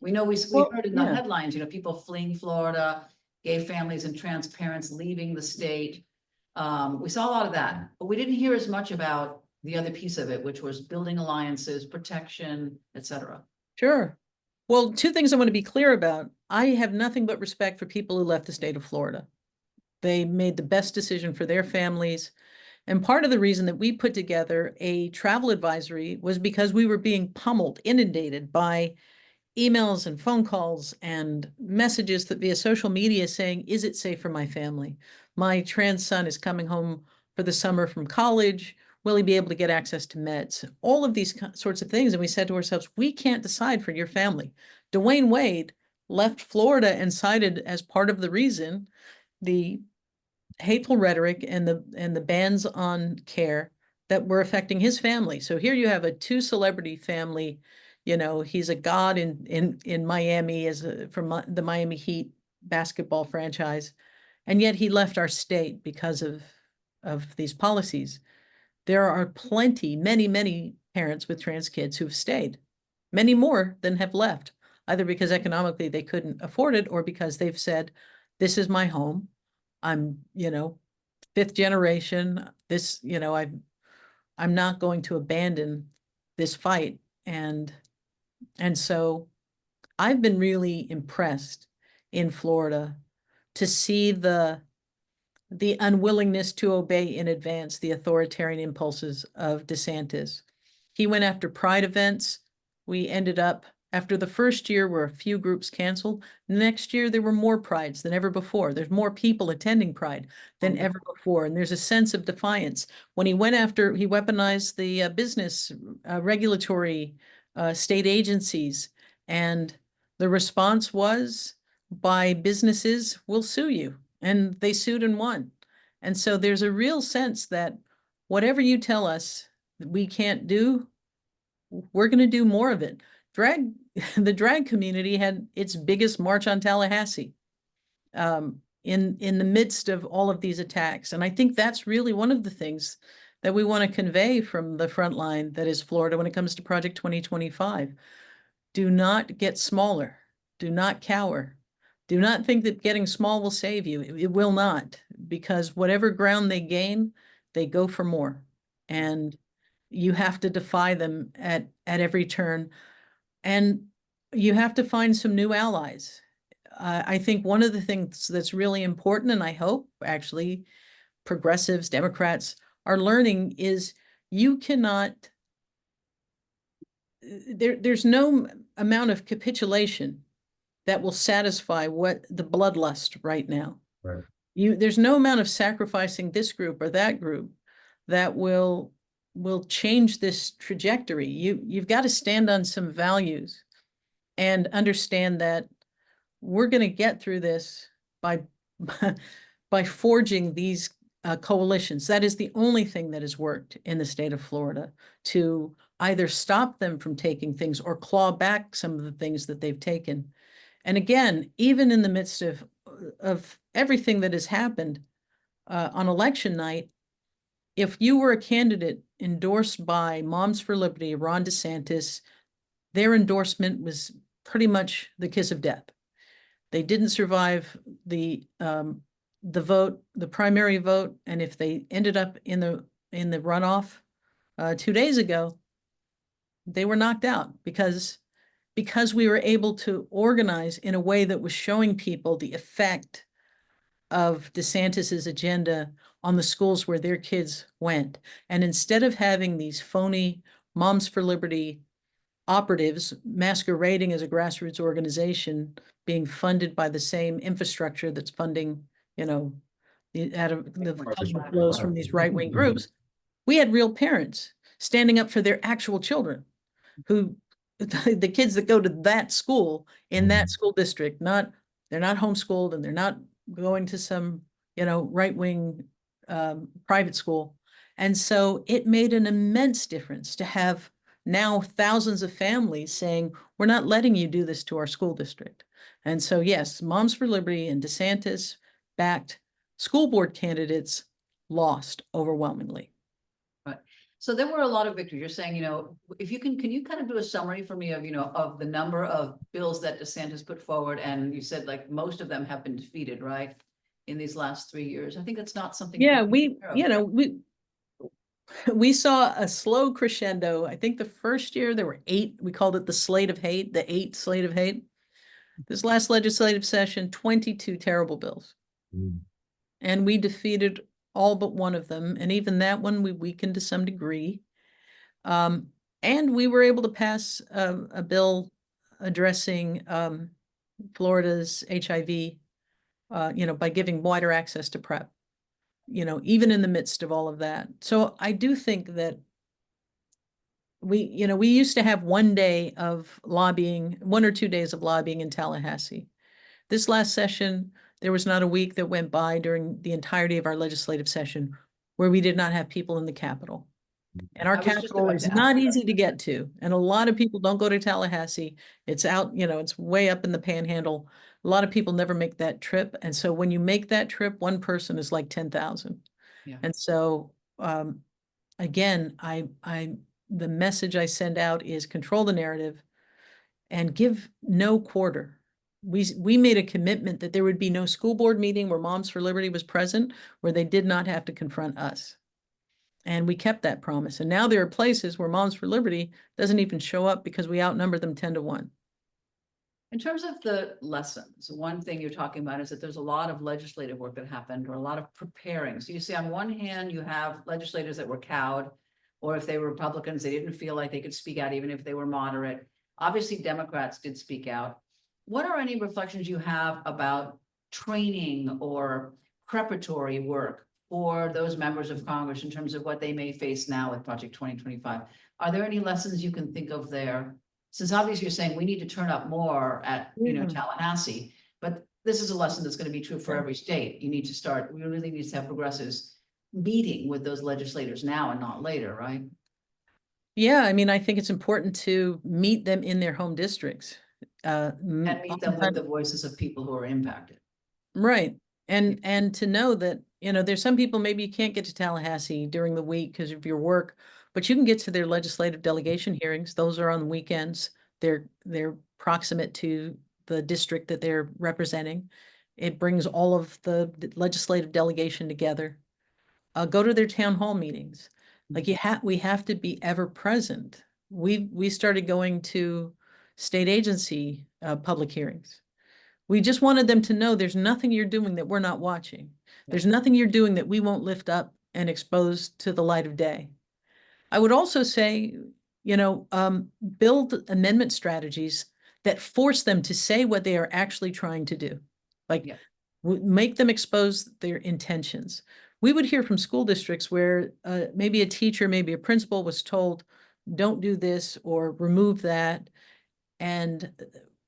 S2: We know we heard in the headlines, people fleeing Florida, gay families and trans parents leaving the state. We saw a lot of that, but we didn't hear as much about the other piece of it, which was building alliances, protection, et cetera.
S3: Sure. Well, two things I want to be clear about. I have nothing but respect for people who left the state of Florida. They made the best decision for their families. And part of the reason that we put together a travel advisory was because we were being pummeled, inundated by emails and phone calls and messages that via social media saying, is it safe for my family? My trans son is coming home for the summer from college. Will he be able to get access to meds? All of these sorts of things. And we said to ourselves, we can't decide for your family. Dwayne Wade left Florida and cited as part of the reason the hateful rhetoric and the bans on care that were affecting his family. So here you have a two celebrity family. He's a god in Miami from the Miami Heat basketball franchise, and yet he left our state because of these policies. There are many parents with trans kids who've stayed, many more than have left, either because economically they couldn't afford it or because they've said, this is my home. I'm, fifth generation. This, I'm not going to abandon this fight. And so I've been really impressed in Florida to see the unwillingness to obey in advance the authoritarian impulses of DeSantis. He went after pride events. We ended up After the first year where a few groups canceled, next year there were more prides than ever before. There's more people attending Pride than ever before. And there's a sense of defiance. When he went after, he weaponized the business regulatory state agencies. And the response was by businesses, we'll sue you. And they sued and won. And so there's a real sense that whatever you tell us that we can't do, we're going to do more of it. The drag community had its biggest march on Tallahassee in the midst of all of these attacks. And I think that's really one of the things that we want to convey from the front line that is Florida when it comes to Project 2025. Do not get smaller. Do not cower. Do not think that getting small will save you. It will not, because whatever ground they gain, they go for more. And you have to defy them at every turn. And you have to find some new allies. I think one of the things that's really important, and I hope actually progressives, Democrats are learning, is you cannot, there's no amount of capitulation that will satisfy what the bloodlust right now.
S4: Right.
S3: There's no amount of sacrificing this group or that group that will change this trajectory. You've got to stand on some values and understand that we're going to get through this by forging these coalitions. That is the only thing that has worked in the state of Florida to either stop them from taking things or claw back some of the things that they've taken. And again, even in the midst of everything that has happened on election night, if you were a candidate endorsed by Moms for Liberty, Ron DeSantis, their endorsement was pretty much the kiss of death. They didn't survive the vote, the primary vote, and if they ended up in the runoff 2 days ago, they were knocked out because we were able to organize in a way that was showing people the effect of DeSantis's agenda on the schools where their kids went. And instead of having these phony Moms for Liberty operatives masquerading as a grassroots organization being funded by the same infrastructure that's funding, out of the funding flows from these right-wing groups, we had real parents standing up for their actual children who the kids that go to that school in that school district, they're not homeschooled and they're not going to some, right-wing private school. And so it made an immense difference to have now thousands of families saying, we're not letting you do this to our school district. And so, yes, Moms for Liberty and DeSantis backed school board candidates lost overwhelmingly.
S2: Right. So there were a lot of victories. You're saying, if you can you kind of do a summary for me of, of the number of bills that DeSantis put forward? And you said like most of them have been defeated, right? In these last 3 years. I think that's not something.
S3: Yeah, we saw a slow crescendo. I think the first year there were 8, we called it the slate of hate, the 8 slate of hate. This last legislative session, 22 terrible bills. And we defeated all but one of them. And even that one we weakened to some degree. And we were able to pass a bill addressing Florida's HIV, by giving wider access to PrEP, even in the midst of all of that. So I do think that we used to have 1 day of lobbying, 1 or 2 days of lobbying in Tallahassee. This last session, there was not a week that went by during the entirety of our legislative session where we did not have people in the Capitol. And our Capitol is not easy to get to. And a lot of people don't go to Tallahassee. It's out, it's way up in the Panhandle. A lot of people never make that trip. And so when you make that trip, one person is like 10,000.
S2: Yeah.
S3: And so, again, the message I send out is control the narrative and give no quarter. We made a commitment that there would be no school board meeting where Moms for Liberty was present, where they did not have to confront us. And we kept that promise. And now there are places where Moms for Liberty doesn't even show up because we outnumber them 10-1.
S2: In terms of the lessons, one thing you're talking about is that there's a lot of legislative work that happened or a lot of preparing. So you see, on one hand, you have legislators that were cowed, or if they were Republicans, they didn't feel like they could speak out even if they were moderate. Obviously, Democrats did speak out. What are any reflections you have about training or preparatory work for those members of Congress in terms of what they may face now with Project 2025? Are there any lessons you can think of there? Since obviously you're saying we need to turn up more at,
S3: Yeah.
S2: Tallahassee, but this is a lesson that's going to be true for
S3: Yeah.
S2: every state. You need to start, we really need to have progressives meeting with those legislators now and not later, right?
S3: Yeah, I mean, I think it's important to meet them in their home districts.
S2: And meet them with
S3: Oftentimes-
S2: the voices of people who are impacted.
S3: Right. And to know that, there's some people, maybe you can't get to Tallahassee during the week because of your work, but you can get to their legislative delegation hearings. Those are on weekends. They're proximate to the district that they're representing. It brings all of the legislative delegation together. Go to their town hall meetings. Like we have to be ever present. We started going to state agency public hearings. We just wanted them to know there's nothing you're doing that we're not watching. There's nothing you're doing that we won't lift up and expose to the light of day. I would also say, build amendment strategies that force them to say what they are actually trying to do. Like,
S2: Yeah.
S3: make them expose their intentions. We would hear from school districts where maybe a teacher, maybe a principal was told, don't do this or remove that. And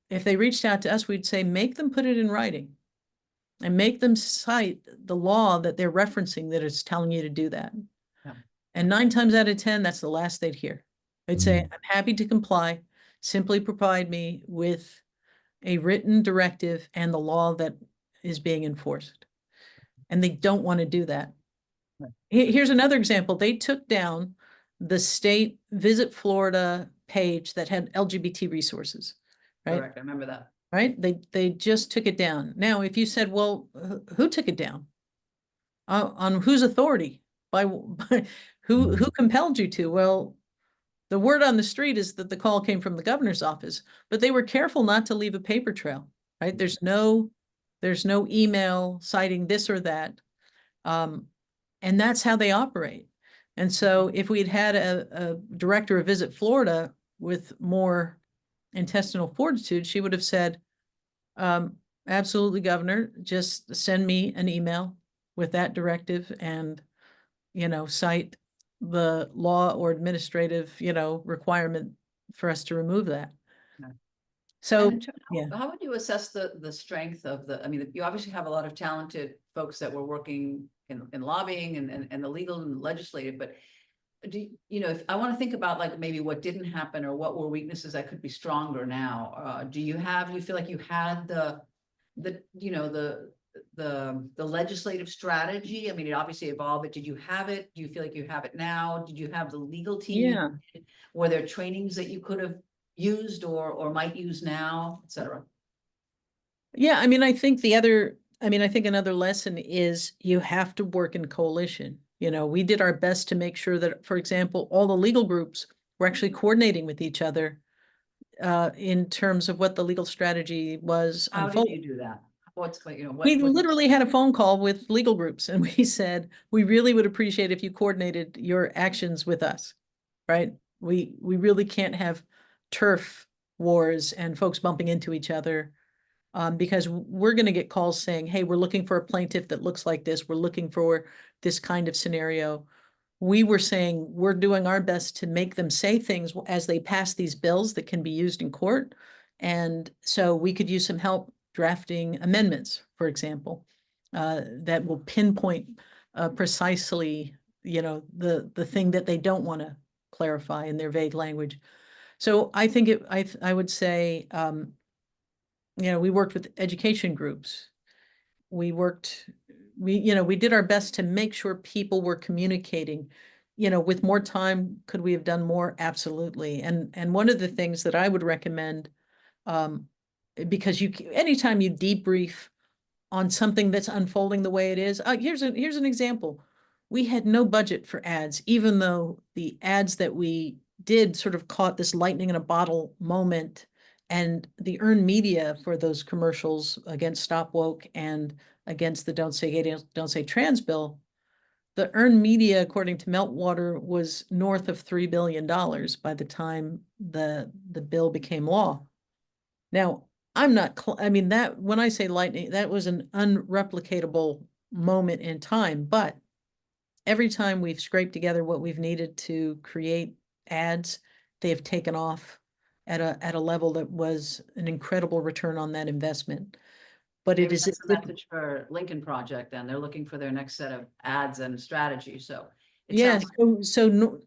S3: if they reached out to us, we'd say, make them put it in writing and make them cite the law that they're referencing that is telling you to do that.
S2: Yeah.
S3: And 9 times out of 10, that's the last they'd hear. They'd say, I'm happy to comply. Simply provide me with a written directive and the law that is being enforced. And they don't want to do that.
S2: Right.
S3: Here's another example. They took down the state Visit Florida page that had LGBT resources, right?
S2: Correct, I remember that.
S3: Right? They just took it down. Now, if you said, well, who took it down? On whose authority? By who compelled you to? Well, the word on the street is that the call came from the governor's office, but they were careful not to leave a paper trail, right? There's no email citing this or that. And that's how they operate. And so if we'd had a director of Visit Florida with more intestinal fortitude, she would have said, absolutely, Governor, just send me an email with that directive and, cite the law or administrative, requirement for us to remove that.
S2: Right.
S3: So,
S2: And
S3: yeah.
S2: how would you assess the strength of I mean, you obviously have a lot of talented folks that were working in lobbying and the legal and legislative, but if I want to think about like maybe what didn't happen or what were weaknesses that could be stronger now, do you feel like you had the legislative strategy? I mean, it obviously evolved, but did you have it? Do you feel like you have it now? Did you have the legal team?
S3: Yeah.
S2: Were there trainings that you could have used or might use now, et cetera?
S3: Yeah, I mean, I think another lesson is you have to work in coalition. We did our best to make sure that, for example, all the legal groups were actually coordinating with each other in terms of what the legal strategy was.
S2: How did you do that?
S3: We literally had a phone call with legal groups and we said, we really would appreciate if you coordinated your actions with us, right? We really can't have turf wars and folks bumping into each other because we're going to get calls saying, hey, we're looking for a plaintiff that looks like this. We're looking for this kind of scenario. We were saying we're doing our best to make them say things as they pass these bills that can be used in court. And so we could use some help drafting amendments, for example, that will pinpoint precisely, the thing that they don't want to clarify in their vague language. So I think I would say, we worked with education groups. We did our best to make sure people were communicating. With more time, could we have done more? Absolutely. And one of the things that I would recommend, because anytime you debrief on something that's unfolding the way it is, here's an example. We had no budget for ads, even though the ads that we did sort of caught this lightning in a bottle moment, and the earned media for those commercials against Stop Woke and against the Don't Say Gay, Don't Say Trans bill the earned media, according to Meltwater, was north of $3 billion by the time the bill became law. Now, I'm not, I mean, that, when I say lightning, that was an unreplicatable moment in time, but every time we've scraped together what we've needed to create ads, they have taken off at a level that was an incredible return on that investment. But it
S2: Maybe
S3: is,
S2: that's a message for Lincoln Project, and they're looking for their next set of ads and strategy, so. It
S3: yes,
S2: sounds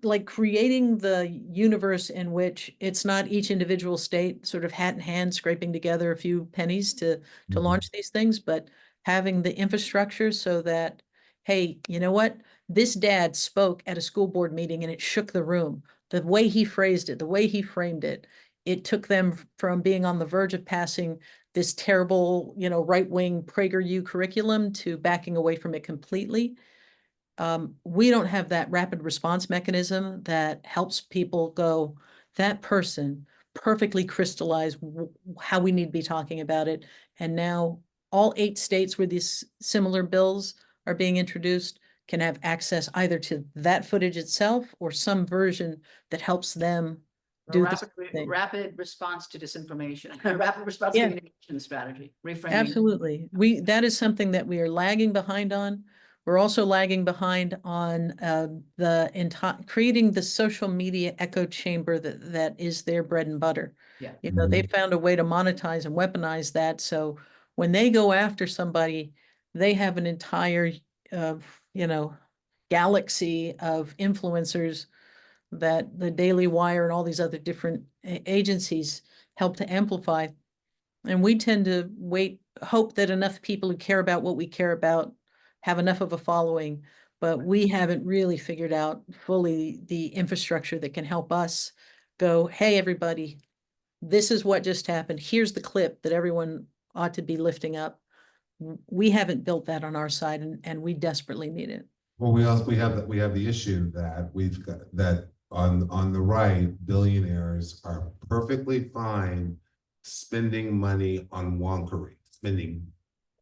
S3: like creating the universe in which it's not each individual state sort of hat in hand scraping together a few pennies to
S4: Mhm.
S3: launch these things, but having the infrastructure so that, hey, you know what? This dad spoke at a school board meeting and it shook the room. The way he phrased it, the way he framed it, it took them from being on the verge of passing this terrible, right-wing PragerU curriculum to backing away from it completely. We don't have that rapid response mechanism that helps people go, that person perfectly crystallized how we need to be talking about it. And now all 8 states where these similar bills are being introduced can have access either to that footage itself or some version that helps them
S2: a
S3: do the
S2: rapid,
S3: thing.
S2: rapid response to disinformation, a rapid response
S3: Yeah.
S2: communication strategy, reframing.
S3: Absolutely. That is something that we are lagging behind on. We're also lagging behind on the entire creating the social media echo chamber that is their bread and butter.
S2: Yeah.
S3: They found a way to monetize and weaponize that. So when they go after somebody, they have an entire, you know, galaxy of influencers that the Daily Wire and all these other different agencies help to amplify. And we tend to hope that enough people who care about what we care about have enough of a following, but we haven't really figured out fully the infrastructure that can help us go, hey, everybody, this is what just happened. Here's the clip that everyone ought to be lifting up. We haven't built that on our side, and we desperately need it.
S4: Well, we have the issue that we've got that on the right, billionaires are perfectly fine spending money on wonkery, spending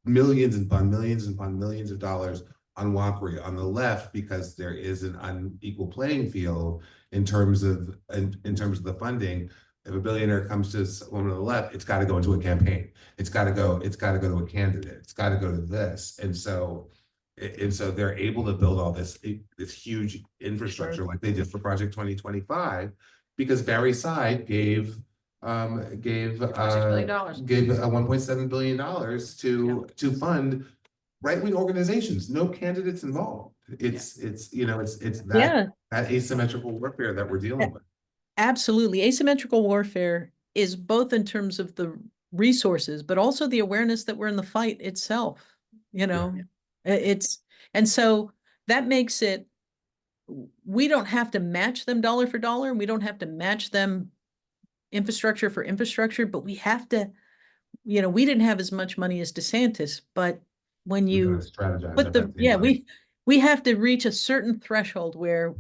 S4: millions upon millions upon millions of dollars on wonkery. On the left, because there is an unequal playing field in terms of the funding. If a billionaire comes to someone on the left, it's got to go into a campaign. It's got to go to a candidate. It's got to go to this. And so they're able to build all this huge infrastructure like they did for Project 2025, because Barry Side gave
S2: $6 billion.
S4: $1.7 billion to fund right-wing organizations, no candidates involved. It's
S3: Yeah,
S4: that asymmetrical warfare that we're dealing with.
S3: absolutely. Asymmetrical warfare is both in terms of the resources, but also the awareness that we're in the fight itself. And so that makes it, we don't have to match them dollar for dollar, and we don't have to match them infrastructure for infrastructure, but we have to, we didn't have as much money as DeSantis, but when you put we have to reach a certain threshold where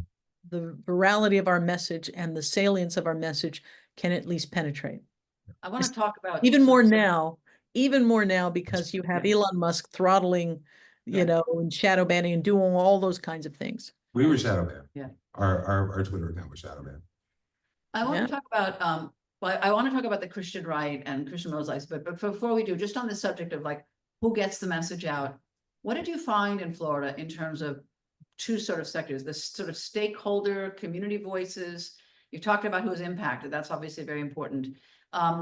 S3: the virality of our message and the salience of our message can at least penetrate.
S2: I want to talk about
S3: even more now because you have Elon Musk throttling, and shadow banning and doing all those kinds of things.
S4: We were shadow banned.
S2: Yeah.
S4: Our Twitter account was shadow banned.
S2: I want to talk about well, I want to talk about the Christian right and Christian Mosaics, but before we do, just on the subject of like who gets the message out, what did you find in Florida in terms of 2 sort of sectors, the sort of stakeholder community voices? You talked about who's impacted. That's obviously very important.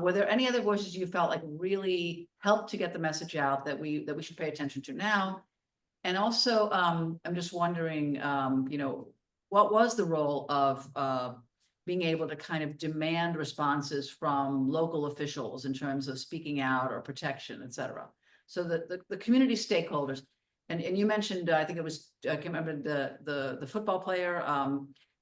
S2: Were there any other voices you felt like really helped to get the message out that we should pay attention to now? And also, I'm just wondering, what was the role of being able to kind of demand responses from local officials in terms of speaking out or protection, et cetera? So the community stakeholders, and you mentioned, I think it was, I can't remember the football player,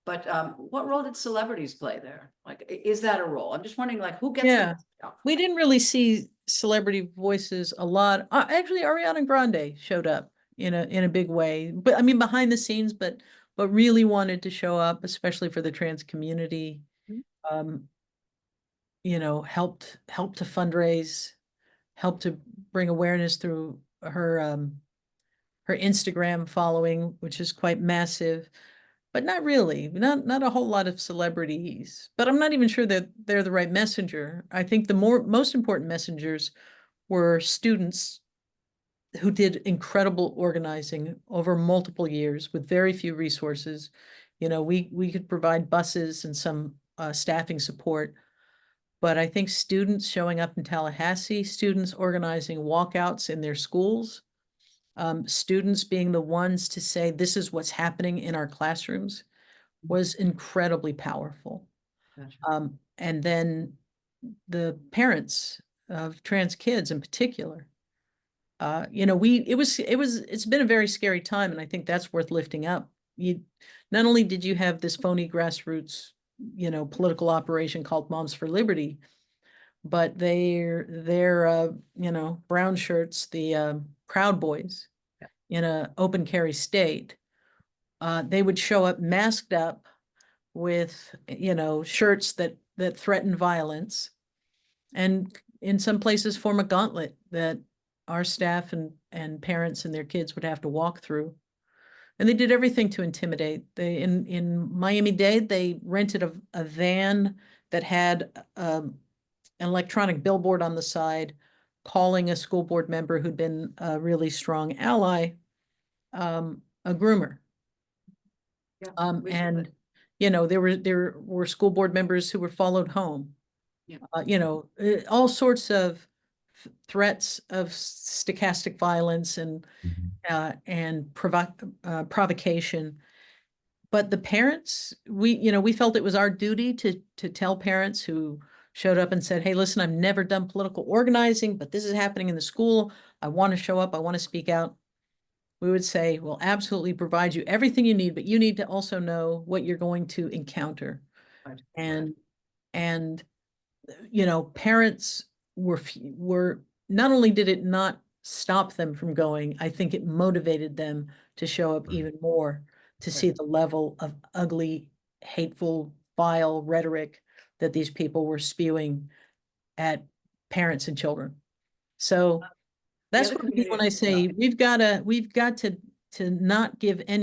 S2: but what role did celebrities play there? Like, is that a role? I'm just wondering, like, who gets the message out?
S3: We didn't really see celebrity voices a lot. Actually, Ariana Grande showed up in a big way, but I mean behind the scenes, but really wanted to show up, especially for the trans community. Helped to fundraise, helped to bring awareness through her her Instagram following, which is quite massive, but not really, not a whole lot of celebrities. But I'm not even sure that they're the right messenger. I think the most important messengers were students who did incredible organizing over multiple years with very few resources. You know, we could provide buses and some staffing support, but I think students showing up in Tallahassee, students organizing walkouts in their schools, students being the ones to say, this is what's happening in our classrooms, was incredibly powerful.
S2: Gotcha.
S3: And then the parents of trans kids in particular, you know, it's been a very scary time, and I think that's worth lifting up. Not only did you have this phony grassroots, you know, political operation called Moms for Liberty, but their you know, brown shirts, the Proud Boys in a open carry state, they would show up masked up with, you know, shirts that threaten violence, and in some places form a gauntlet that our staff and parents and their kids would have to walk through. And they did everything to intimidate. They in Miami-Dade, they rented a van that had an electronic billboard on the side calling a school board member who'd been a really strong ally a groomer.
S2: Yeah,
S3: And
S2: recently.
S3: you know, there were school board members who were followed home.
S2: Yeah.
S3: You know, all sorts of threats of stochastic violence and provocation. But the parents, we felt it was our duty to tell parents who showed up and said, hey, listen, I've never done political organizing, but this is happening in the school. I want to show up. I want to speak out. We would say, we'll absolutely provide you everything you need, but you need to also know what you're going to encounter.
S2: Right.
S3: And you know, parents were not only did it not stop them from going, I think it motivated them to show up even more, to see the level of ugly, hateful, vile rhetoric that these people were spewing at parents and children. So that's
S2: other
S3: what I mean when I
S2: community-
S3: say we've got to not give an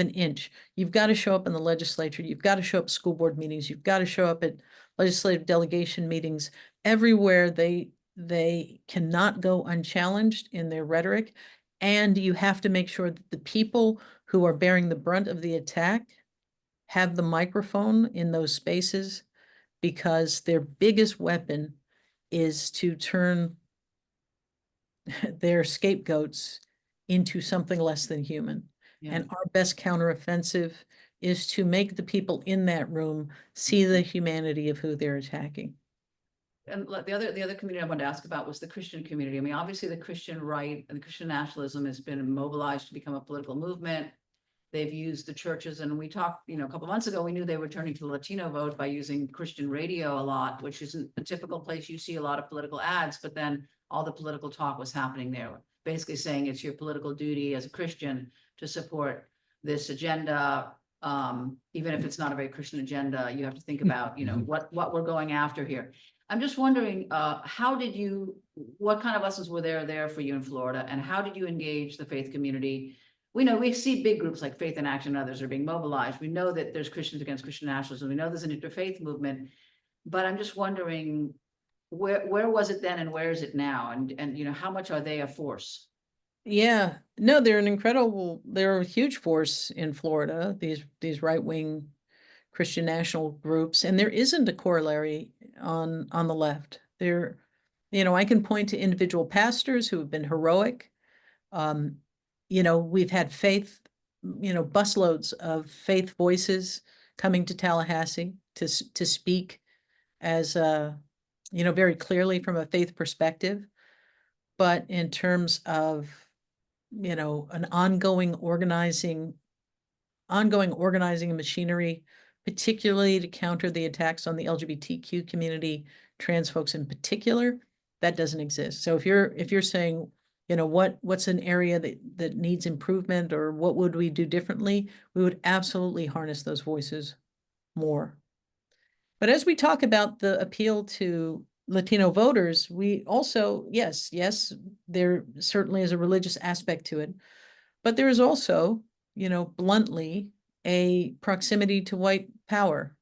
S3: inch. You've got to show up in the legislature. You've got to show up at school board meetings. You've got to show up at legislative delegation meetings. Everywhere they cannot go unchallenged in their rhetoric. And you have to make sure that the people who are bearing the brunt of the attack have the microphone in those spaces, because their biggest weapon is to turn their scapegoats into something less than human.
S2: Yeah.
S3: And our best counteroffensive is to make the people in that room see the humanity of who they're attacking.
S2: And the other community I wanted to ask about was the Christian community. I mean, obviously the Christian right and the Christian nationalism has been mobilized to become a political movement. They've used the churches, and we talked, a couple of months ago, we knew they were turning to the Latino vote by using Christian radio a lot, which isn't a typical place you see a lot of political ads, but then all the political talk was happening there, basically saying it's your political duty as a Christian to support this agenda. Even if it's not a very Christian agenda, you have to think about, what we're going after here. I'm just wondering, what kind of lessons were there for you in Florida, and how did you engage the faith community? We know we see big groups like Faith in Action and others are being mobilized. We know that there's Christians against Christian nationalism. We know there's an interfaith movement, but I'm just wondering, where was it then and where is it now? And how much are they a force?
S3: Yeah, no, they're a huge force in Florida, these right-wing Christian national groups, and there isn't a corollary on the left. I can point to individual pastors who have been heroic. We've had faith, busloads of faith voices coming to Tallahassee to speak as very clearly from a faith perspective. But in terms of, an ongoing organizing machinery, particularly to counter the attacks on the LGBTQ community, trans folks in particular, that doesn't exist. So if you're saying, what's an area that needs improvement, or what would we do differently, we would absolutely harness those voices more. But as we talk about the appeal to Latino voters, we also, yes, there certainly is a religious aspect to it, but there is also, bluntly, a proximity to white power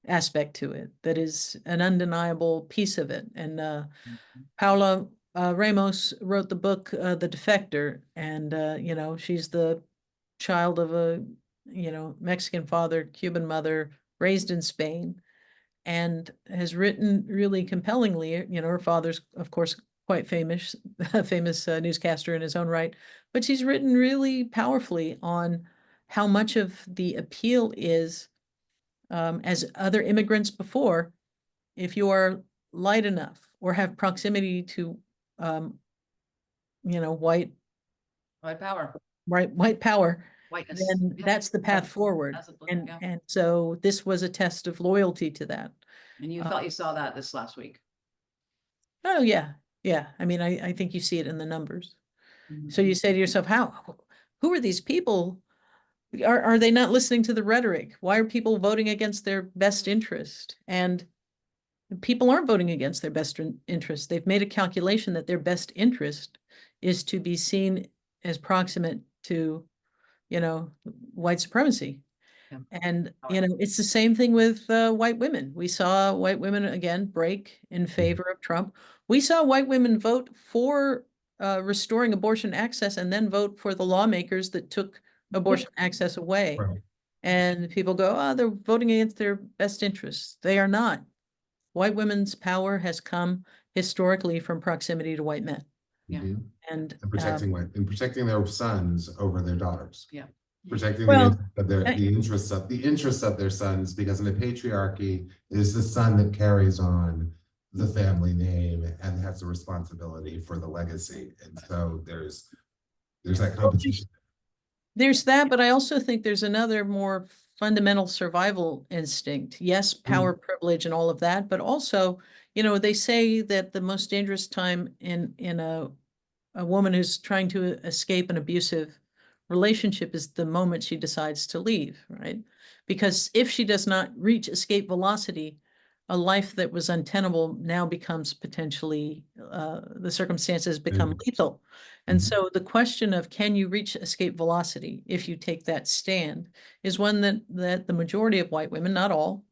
S3: aspect to it that is an undeniable piece of it. And Paula Ramos wrote the book The Defector, and she's the child of a Mexican father, Cuban mother, raised in Spain, and has written really compellingly. Her father's, of course, quite famous, a famous newscaster in his own right, but she's written really powerfully on how much of the appeal is, as other immigrants before, if you are light enough or have proximity to, white
S2: power,
S3: white power,
S2: whiteness.
S3: then
S2: Yeah.
S3: that's the path
S2: Yeah.
S3: forward.
S2: That's a book,
S3: And
S2: yeah.
S3: and so this was a test of loyalty to that.
S2: And you felt you saw that this last week.
S3: Oh, yeah. Yeah. I mean, I think you see it in the numbers. So
S2: Mhm.
S3: you say to yourself, who are these people? Are they not listening to the rhetoric? Why are people voting against their best interest? And people aren't voting against their best interest. They've made a calculation that their best interest is to be seen as proximate to, white supremacy.
S2: Yeah.
S3: And,
S2: Power.
S3: it's the same thing with white women. We saw white women again break in favor of Trump. We saw white women vote for restoring abortion access and then vote for the lawmakers that took abortion access away.
S4: Right.
S3: And people go, oh, they're voting against their best interests. They are not. White women's power has come historically from proximity to white men.
S2: Yeah.
S4: Mhm.
S3: And
S4: And protecting their sons over their daughters.
S2: Yeah.
S4: Protecting
S3: Well,
S4: the interests of their sons, because in a patriarchy, it is the son that carries on the family name and has the responsibility for the legacy. And so there's that competition.
S3: there's that, but I also think there's another more fundamental survival instinct. Yes, power, privilege, and all of that, but also, they say that the most dangerous time in a woman who's trying to escape an abusive relationship is the moment she decides to leave, right? Because if she does not reach escape velocity, a life that was untenable now becomes potentially, the circumstances become lethal. And so the question of can you reach escape velocity if you take that stand is one that the majority of white women, not all,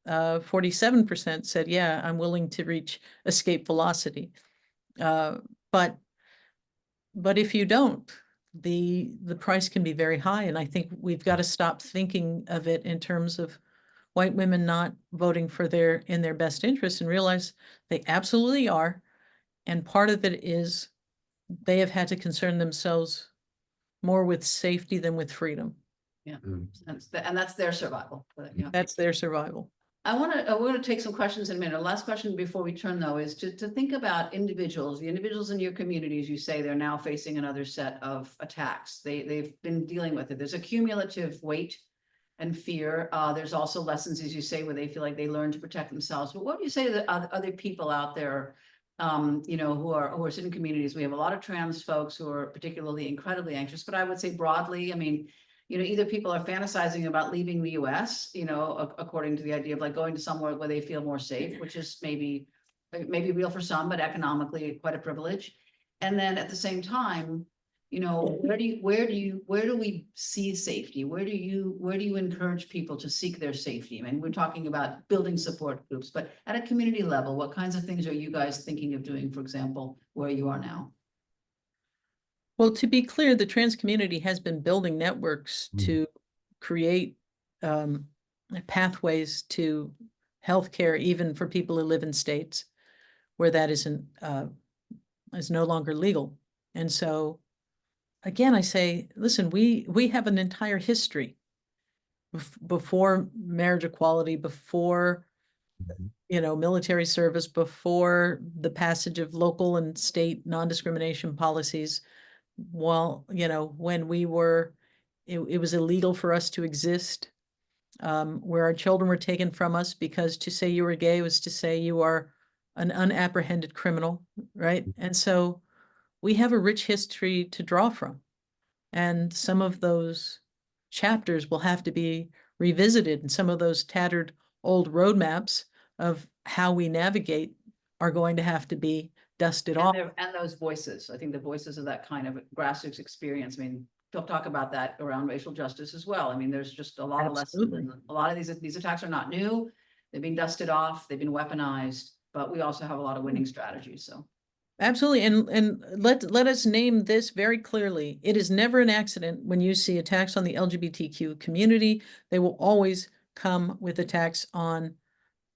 S3: 47% said, yeah, I'm willing to reach escape velocity. But if you don't, the price can be very high. And I think we've got to stop thinking of it in terms of white women not voting for in their best interest and realize they absolutely are. And part of it is they have had to concern themselves more with safety than with freedom.
S2: Yeah. And that's their survival. Yeah.
S3: That's their survival.
S2: we're going to take some questions in a minute. The last question before we turn, though, is to think about individuals, the individuals in your communities. You say they're now facing another set of attacks. They've been dealing with it. There's a cumulative weight and fear. There's also lessons, as you say, where they feel like they learn to protect themselves. But what do you say to the other people out there, who are sitting in communities? We have a lot of trans folks who are particularly incredibly anxious, but I would say broadly, I mean, either people are fantasizing about leaving the US, according to the idea of like going to somewhere where they feel more safe, which is maybe real for some, but economically quite a privilege. And then at the same time, where do we see safety? Where do you encourage people to seek their safety? I mean, we're talking about building support groups, but at a community level, what kinds of things are you guys thinking of doing, for example, where you are now?
S3: Well, to be clear, the trans community has been building networks to create pathways to healthcare, even for people who live in states where that is no longer legal. And so, again, I say, listen, we have an entire history before marriage equality, before military service, before the passage of local and state non-discrimination policies. Well, when it was illegal for us to exist, where our children were taken from us because to say you were gay was to say you are an unapprehended criminal, right? And so we have a rich history to draw from. And some of those chapters will have to be revisited, and some of those tattered old roadmaps of how we navigate are going to have to be dusted
S2: And
S3: off.
S2: and those voices, I think the voices of that kind of grassroots experience, I mean, they'll talk about that around racial justice as well. I mean, there's just a lot of lessons.
S3: Absolutely.
S2: And a lot of these attacks are not new. They've been dusted off, they've been weaponized, but we also have a lot of winning strategies, so.
S3: Absolutely, and let us name this very clearly. It is never an accident when you see attacks on the LGBTQ community. They will always come with attacks on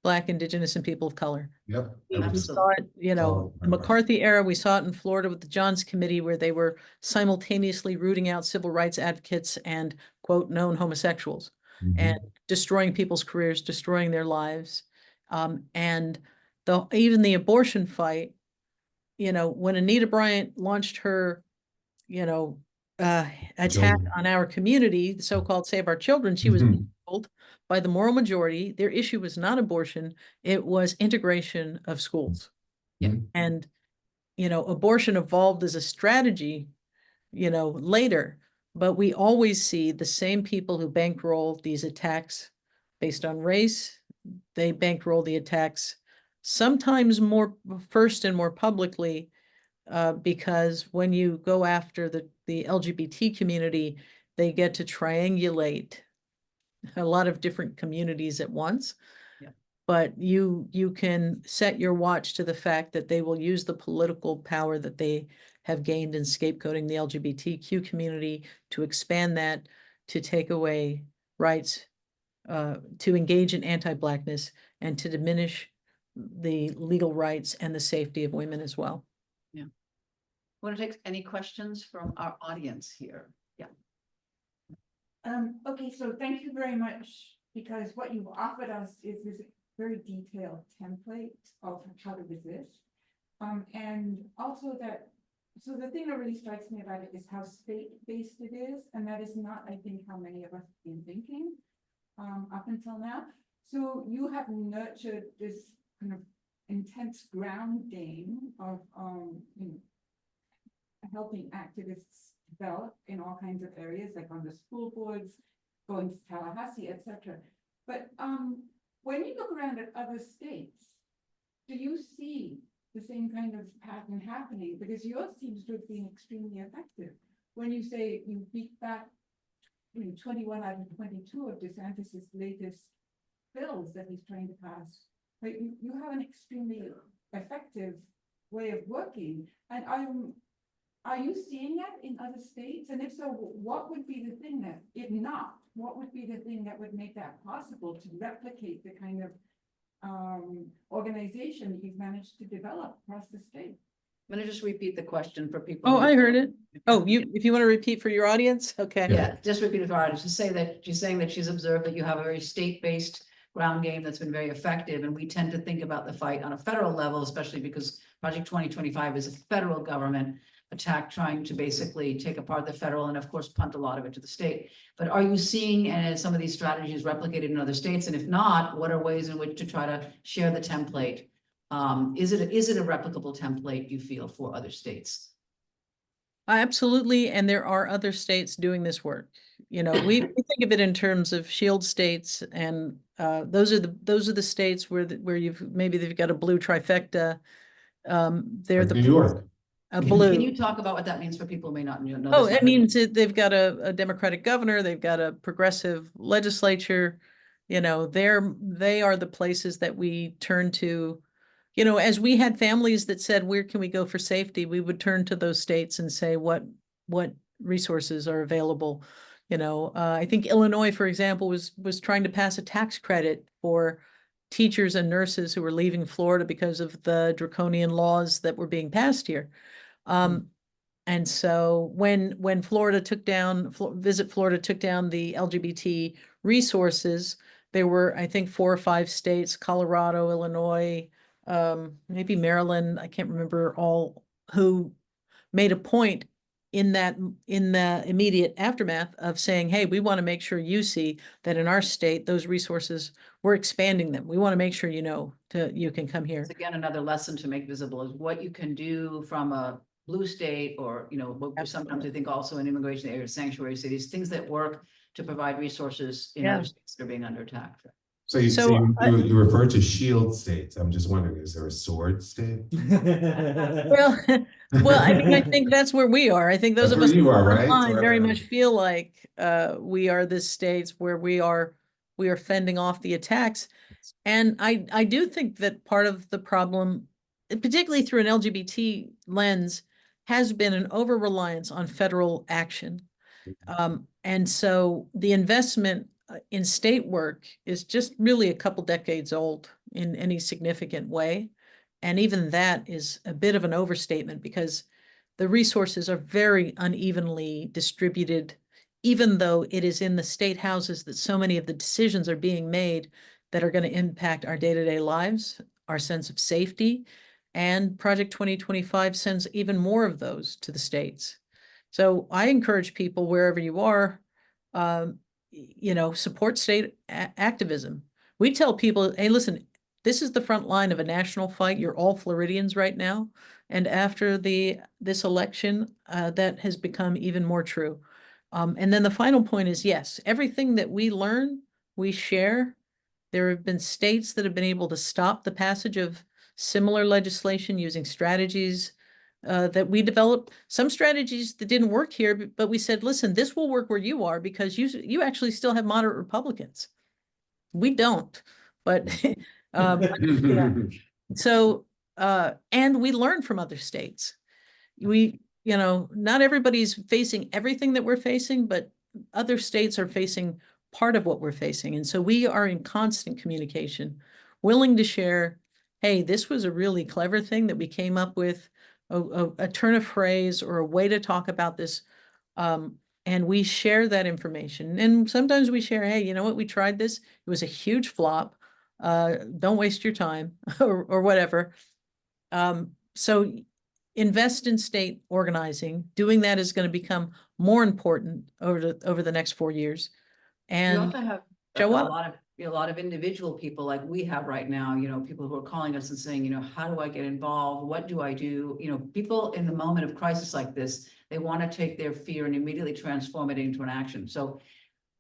S3: Black, Indigenous, and people of color.
S4: Yep.
S3: We
S2: Absolutely.
S3: saw it, you know, the McCarthy era, we saw it in Florida with the Johns Committee, where they were simultaneously rooting out civil rights advocates and, quote, known homosexuals, and destroying people's careers, destroying their lives. And even the abortion fight, you know, when Anita Bryant launched her, you know, attack
S4: Children.
S3: on our community, the so-called Save Our Children, she was told by the moral majority, their issue was not abortion, it was integration of schools.
S2: Yeah.
S3: And, you know, abortion evolved as a strategy, you know, later, but we always see the same people who bankroll these attacks based on race. They bankroll the attacks sometimes more first and more publicly, because when you go after the LGBT community, they get to triangulate a lot of different communities at once.
S2: Yeah.
S3: But you can set your watch to the fact that they will use the political power that they have gained in scapegoating the LGBTQ community to expand that, to take away rights, to engage in anti-Blackness, and to diminish the legal rights and the safety of women as well.
S2: Want to take any questions from our audience here? Yeah.
S5: Okay, so thank you very much, because what you've offered us is this very detailed template of how to resist. And also that, so the thing that really strikes me about it is how state-based it is, and that is not, I think, how many of us have been thinking up until now. So you have nurtured this kind of intense grounding of you know, helping activists develop in all kinds of areas, like on the school boards, going to Tallahassee, etc. But when you look around at other states, do you see the same kind of pattern happening? Because yours seems to have been extremely effective. When you say you beat back 21 out of 22 of DeSantis's latest bills that he's trying to pass, but you have an extremely effective way of working. And are you seeing that in other states? And if so, what would be the thing that, if not, what would be the thing that would make that possible to replicate the kind of organization that you've managed to develop across the state?
S2: I'm gonna just repeat the question for people.
S3: Oh,
S2: who-
S3: I heard it. Oh, if you want to repeat for your audience? Okay.
S2: Yeah, just repeat it for our audience. Just say that she's saying that she's observed that you have a very state-based ground game that's been very effective, and we tend to think about the fight on a federal level, especially because Project 2025 is a federal government attack trying to basically take apart the federal and of course punt a lot of it to the state. But are you seeing some of these strategies replicated in other states? And if not, what are ways in which to try to share the template? Is it a replicable template, you feel, for other states?
S3: Absolutely, and there are other states doing this work. You know, we think of it in terms of shield states, and those are the states where they've got a blue trifecta. They're
S4: Like
S3: the
S4: New York.
S3: a
S2: Can
S3: blue.
S2: you talk about what that means for people who may not know?
S3: Oh,
S2: this?
S3: it means they've got a Democratic governor, they've got a progressive legislature. You know, they are the places that we turn to. You know, as we had families that said, where can we go for safety? We would turn to those states and say, what resources are available? You know, I think Illinois, for example, was trying to pass a tax credit for teachers and nurses who were leaving Florida because of the draconian laws that were being passed here. And so when Florida took down, Visit Florida took down the LGBT resources, there were, I think, 4 or 5 states, Colorado, Illinois, maybe Maryland, I can't remember all, who made a point in the immediate aftermath of saying, hey, we want to make sure you see that in our state, those resources, we're expanding them. We want to make sure you know you can come here.
S2: It's again, another lesson to make visible is what you can do from a blue state, or, you know, what sometimes I think also in immigration areas, sanctuary cities, things that work to provide resources in other states that are being under attack.
S4: So you,
S3: So
S4: you refer to shield states. I'm just wondering, is there a sword state?
S3: well, well, I mean, I think that's where we are. I think those
S4: That's
S3: of
S4: where
S3: us
S4: you are,
S3: on the
S4: right?
S3: line very
S4: So,
S3: much feel like we are the states where we are fending off the attacks. And I do think that part of the problem, particularly through an LGBT lens, has been an over-reliance on federal action. And so the investment in state work is just really a couple decades old in any significant way. And even that is a bit of an overstatement because the resources are very unevenly distributed, even though it is in the state houses that so many of the decisions are being made that are going to impact our day-to-day lives, our sense of safety, and Project 2025 sends even more of those to the states. So I encourage people wherever you are, support state activism. We tell people, hey, listen, this is the front line of a national fight. You're all Floridians right now. And after this election, that has become even more true. And then the final point is, yes, everything that we learn, we share. There have been states that have been able to stop the passage of similar legislation using strategies that we developed. Some strategies that didn't work here, but we said, listen, this will work where you are because you actually still have moderate Republicans. We don't, but yeah. So and we learn from other states. Not everybody's facing everything that we're facing, but other states are facing part of what we're facing. And so we are in constant communication, willing to share, hey, this was a really clever thing that we came up with, a turn of phrase or a way to talk about this. And we share that information. And sometimes we share, hey, you know what, we tried this. It was a huge flop. Don't waste your time or whatever. So invest in state organizing. Doing that is going to become more important over the next 4 years.
S2: You
S3: And
S2: also have
S3: show up.
S2: a lot of individual people like we have right now, people who are calling us and saying, how do I get involved? What do I do? People in the moment of crisis like this, they want to take their fear and immediately transform it into an action. So,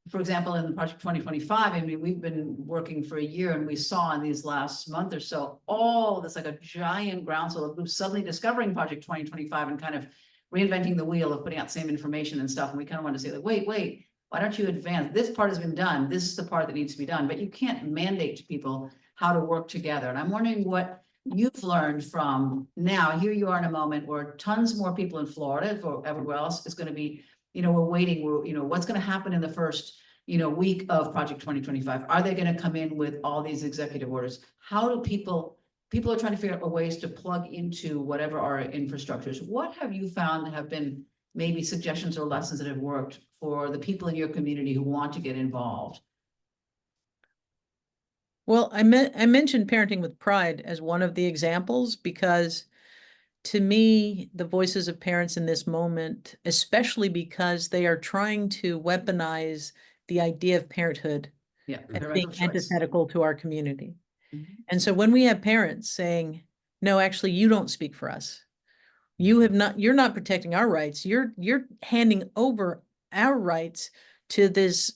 S2: for example, in Project 2025, I mean, we've been working for a year and we saw in these last month or so, all this like a giant groundswell of groups suddenly discovering Project 2025 and kind of reinventing the wheel of putting out the same information and stuff. And we kind of want to say like, wait, why don't you advance? This part has been done. This is the part that needs to be done, but you can't mandate to people how to work together. And I'm wondering what you've learned from now. Here you are in a moment where tons more people in Florida or everywhere else is going to be, we're waiting, what's going to happen in the first, week of Project 2025? Are they going to come in with all these executive orders? How do people are trying to figure out ways to plug into whatever our infrastructures. What have you found have been maybe suggestions or lessons that have worked for the people in your community who want to get involved?
S3: Well, I mentioned Parenting with Pride as one of the examples because to me, the voices of parents in this moment, especially because they are trying to weaponize the idea of parenthood as being antithetical to our community.
S2: Mm-hmm.
S3: And so when we have parents saying, no, actually, you don't speak for us. You're not protecting our rights. You're handing over our rights to this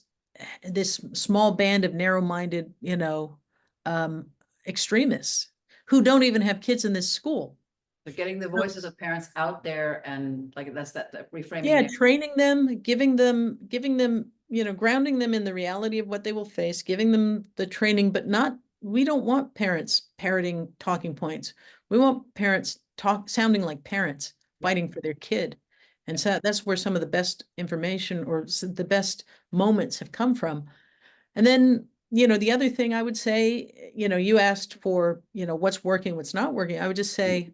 S3: small band of narrow-minded, extremists who don't even have kids in this school.
S2: They're getting the voices of parents out there, and like that's that reframing.
S3: Yeah, training them, giving them, grounding them in the reality of what they will face, giving them the training, but we don't want parents parroting talking points. We want parents sounding like parents fighting for their kid. And so that's where some of the best information or the best moments have come from. And then, the other thing I would say, you asked for, what's working, what's not working. I would just say,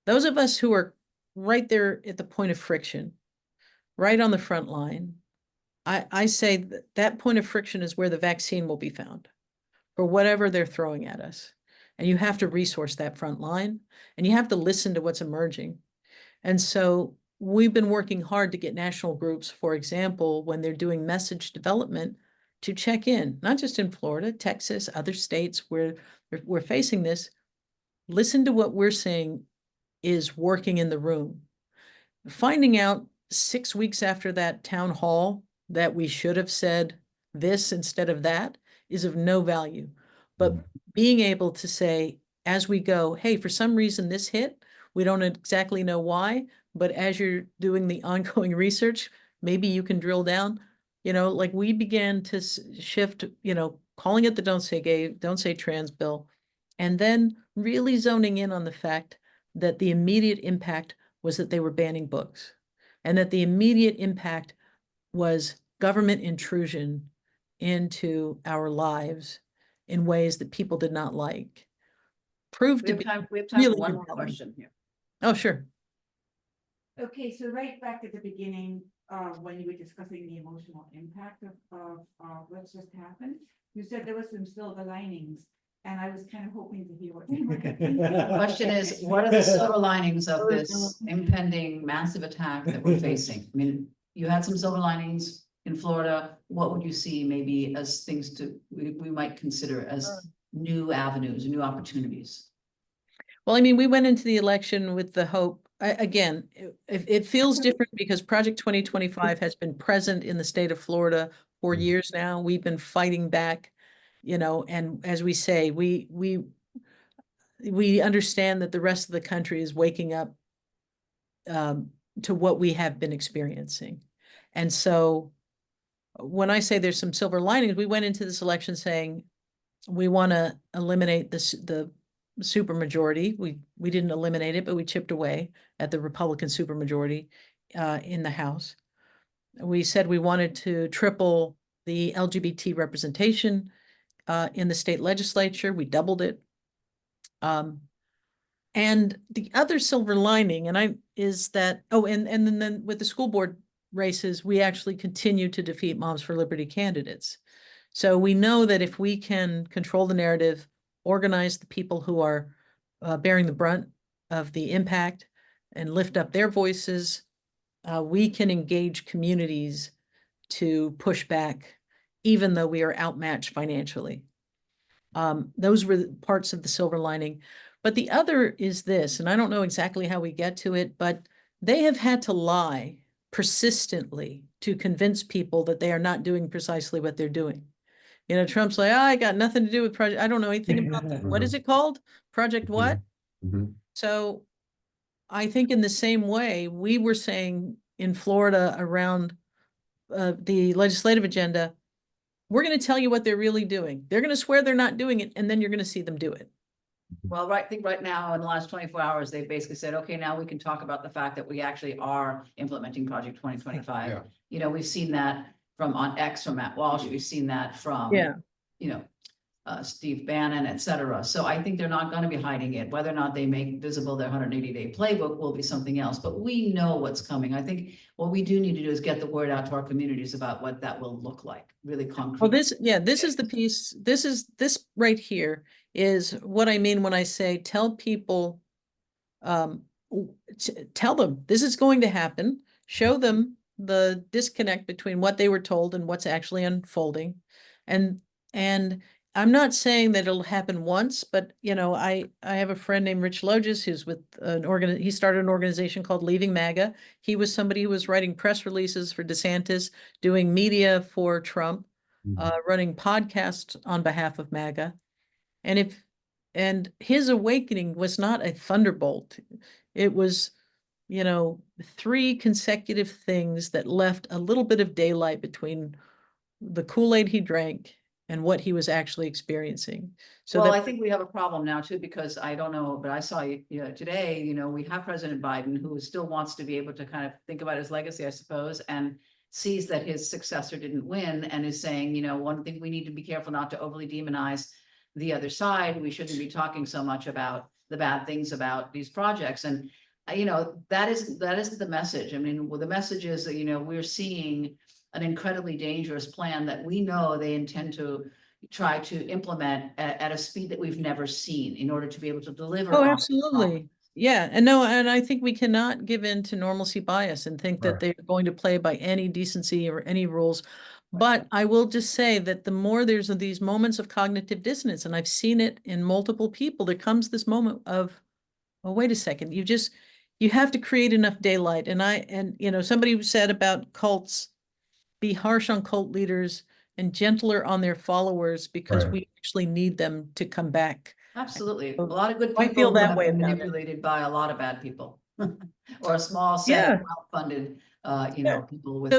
S3: those of us who are right there at the point of friction, right on the front line, I say that point of friction is where the vaccine will be found for whatever they're throwing at us. And you have to resource that front line and you have to listen to what's emerging. And so we've been working hard to get national groups, for example, when they're doing message development, to check in, not just in Florida, Texas, other states where we're facing this, listen to what we're saying is working in the room. Finding out 6 weeks after that town hall that we should have said this instead of that is of no value. But being able to say, as we go, hey, for some reason this hit, we don't exactly know why, but as you're doing the ongoing research, maybe you can drill down, like we began to shift, calling it the Don't Say Gay, Don't Say Trans bill, and then really zoning in on the fact that the immediate impact was that they were banning books, and that the immediate impact was government intrusion into our lives in ways that people did not like. Proved to be
S2: We have time for
S3: really
S2: one more
S3: compelling.
S2: question here.
S3: Oh, sure.
S5: Okay, so right back at the beginning, when you were discussing the emotional impact of what's just happened, you said there was some silver linings, and I was kind of hoping to hear what they were.
S2: The question is, what are the silver linings of this impending massive attack that we're facing? I mean, you had some silver linings in Florida. What would you see maybe as things we might consider as new avenues, new opportunities?
S3: Well, I mean, we went into the election with the hope, again, it feels different because Project 2025 has been present in the state of Florida for years now. We've been fighting back, and as we say, we understand that the rest of the country is waking up to what we have been experiencing. And so when I say there's some silver linings, we went into this election saying we want to eliminate the supermajority. We didn't eliminate it, but we chipped away at the Republican supermajority in the House. We said we wanted to triple the LGBT representation in the state legislature. We doubled it. And the other silver lining, is that, and then with the school board races, we actually continue to defeat Moms for Liberty candidates. So we know that if we can control the narrative, organize the people who are bearing the brunt of the impact and lift up their voices, we can engage communities to push back, even though we are outmatched financially. Those were the parts of the silver lining. But the other is this, and I don't know exactly how we get to it, but they have had to lie persistently to convince people that they are not doing precisely what they're doing. Trump's like, I got nothing to do with project. I don't know anything about that. What is it called? Project what? So I think in the same way, we were saying in Florida around the legislative agenda, we're going to tell you what they're really doing. They're going to swear they're not doing it, and then you're going to see them do it.
S2: Well, I think right now, in the last 24 hours, they basically said, okay, now we can talk about the fact that we actually are implementing Project 2025.
S4: Yeah.
S2: We've seen that on X from Matt Walsh. We've seen that from, Steve Bannon, et cetera. So I think they're not going to be hiding it. Whether or not they make visible their 180-day playbook will be something else, but we know what's coming. I think what we do need to do is get the word out to our communities about what that will look like, really concrete.
S3: Well, this is the piece, this right here is what I mean when I say tell people, tell them this is going to happen, show them the disconnect between what they were told and what's actually unfolding. And I'm not saying that it'll happen once, but I have a friend named Rich Logis who's with he started an organization called Leaving MAGA. He was somebody who was writing press releases for DeSantis, doing media for Trump, running podcasts on behalf of MAGA. And his awakening was not a thunderbolt. It was, 3 consecutive things that left a little bit of daylight between the Kool-Aid he drank and what he was actually experiencing. So
S2: well, I think we have a problem now too, because I don't know, but I saw today, we have President Biden who still wants to be able to kind of think about his legacy, I suppose, and sees that his successor didn't win and is saying, one thing we need to be careful not to overly demonize the other side. We shouldn't be talking so much about the bad things about these projects. And, that isn't the message. I mean, well, the message is that, we're seeing an incredibly dangerous plan that we know they intend to try to implement at a speed that we've never seen in order to be able to deliver.
S3: Oh, absolutely. Yeah. And I think we cannot give in to normalcy bias and think that they're going to play by any decency or any rules. But I will just say that the more there's these moments of cognitive dissonance, and I've seen it in multiple people, there comes this moment of, oh, wait a second, you have to create enough daylight. And somebody said about cults, be harsh on cult leaders and gentler on their followers because
S4: Right.
S3: we actually need them to come back.
S2: Absolutely. A lot of good
S3: I
S2: people
S3: feel
S2: who
S3: that
S2: have
S3: way
S2: been
S3: about it.
S2: manipulated by a lot of bad people. Or a small set
S3: Yeah.
S2: of well-funded, you
S3: Yeah.
S2: know, people with.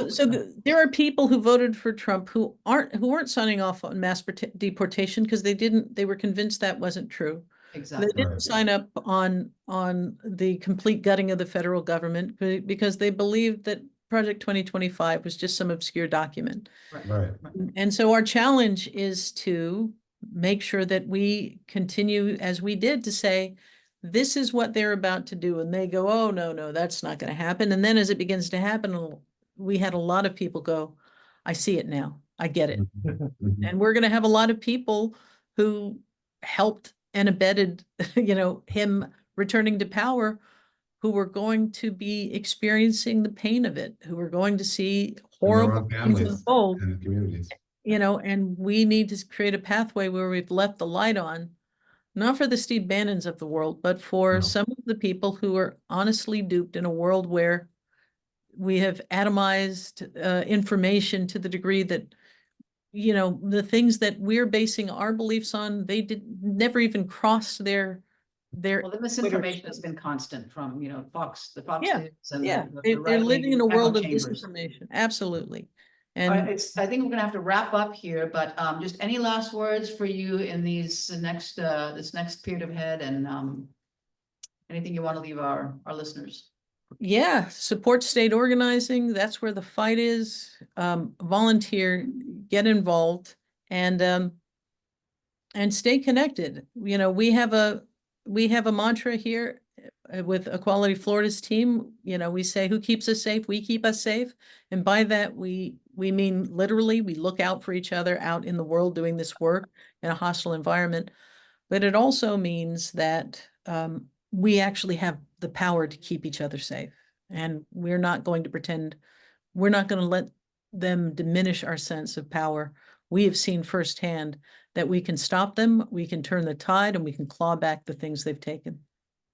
S3: There are people who voted for Trump who weren't signing off on mass deportation because they were convinced that wasn't true.
S2: Exactly.
S3: They didn't
S4: Right.
S3: sign up on the complete gutting of the federal government because they believed that Project 2025 was just some obscure document.
S4: Right.
S3: And so our challenge is to make sure that we continue, as we did, to say, this is what they're about to do. And they go, oh, no, that's not going to happen. And then as it begins to happen, we had a lot of people go, I see it now. I get it.
S4: Mhm.
S3: And we're going to have a lot of people who helped and abetted, him returning to power, who were going to be experiencing the pain of it, who were going to see
S4: And their
S3: horrible
S4: own
S3: things
S4: families
S3: unfold,
S4: and communities.
S3: and we need to create a pathway where we've left the light on, not for the Steve Bannons of the world, but for
S4: No.
S3: some of the people who are honestly duped in a world where we have atomized information to the degree that the things that we're basing our beliefs on, they never even crossed their
S2: Well, the misinformation has been constant from, Fox, the Fox
S3: Yeah,
S2: News and
S3: yeah,
S2: the
S3: they're living in a
S2: right-wing echo
S3: world of
S2: chambers.
S3: disinformation. Absolutely.
S2: All right,
S3: And
S2: I think we're gonna have to wrap up here, but just any last words for you in this next period ahead, and anything you want to leave our listeners?
S3: yeah, support state organizing. That's where the fight is. Volunteer, get involved, and stay connected. We have a mantra here with Equality Florida's team. We say, who keeps us safe? We keep us safe. And by that, we mean literally, we look out for each other out in the world doing this work in a hostile environment. But it also means that we actually have the power to keep each other safe. And we're not going to pretend, we're not going to let them diminish our sense of power. We have seen firsthand that we can stop them, we can turn the tide, and we can claw back the things they've taken.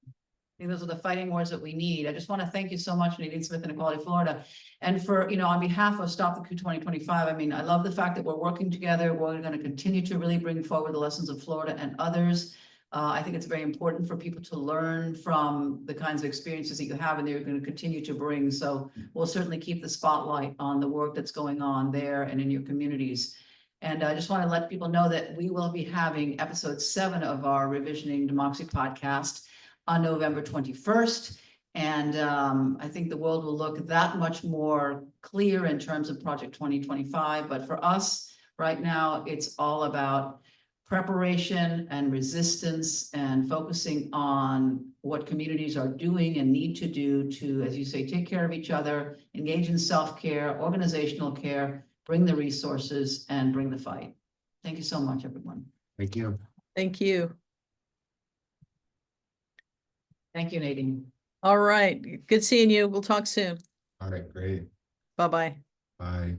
S2: I think those are the fighting words that we need. I just want to thank you so much, Nadine Smith and Equality Florida. And for, on behalf of Stop the Coup 2025, I love the fact that we're working together. We're going to continue to really bring forward the lessons of Florida and others. I think it's very important for people to learn from the kinds of experiences that you have, and they're going to continue to bring. So we'll certainly keep the spotlight on the work that's going on there and in your communities. And I just want to let people know that we will be having episode 7 of our Revisioning Democracy podcast on November 21st. And I think the world will look that much more clear in terms of Project 2025. But for us right now, it's all about preparation and resistance and focusing on what communities are doing and need to do to, as you say, take care of each other, engage in self-care, organizational care, bring the resources, and bring the fight. Thank you so much, everyone.
S4: Thank you.
S3: Thank you.
S2: Thank you, Nadine.
S3: All right. Good seeing you. We'll talk soon.
S4: All right, great.
S3: Bye-bye.
S4: Bye.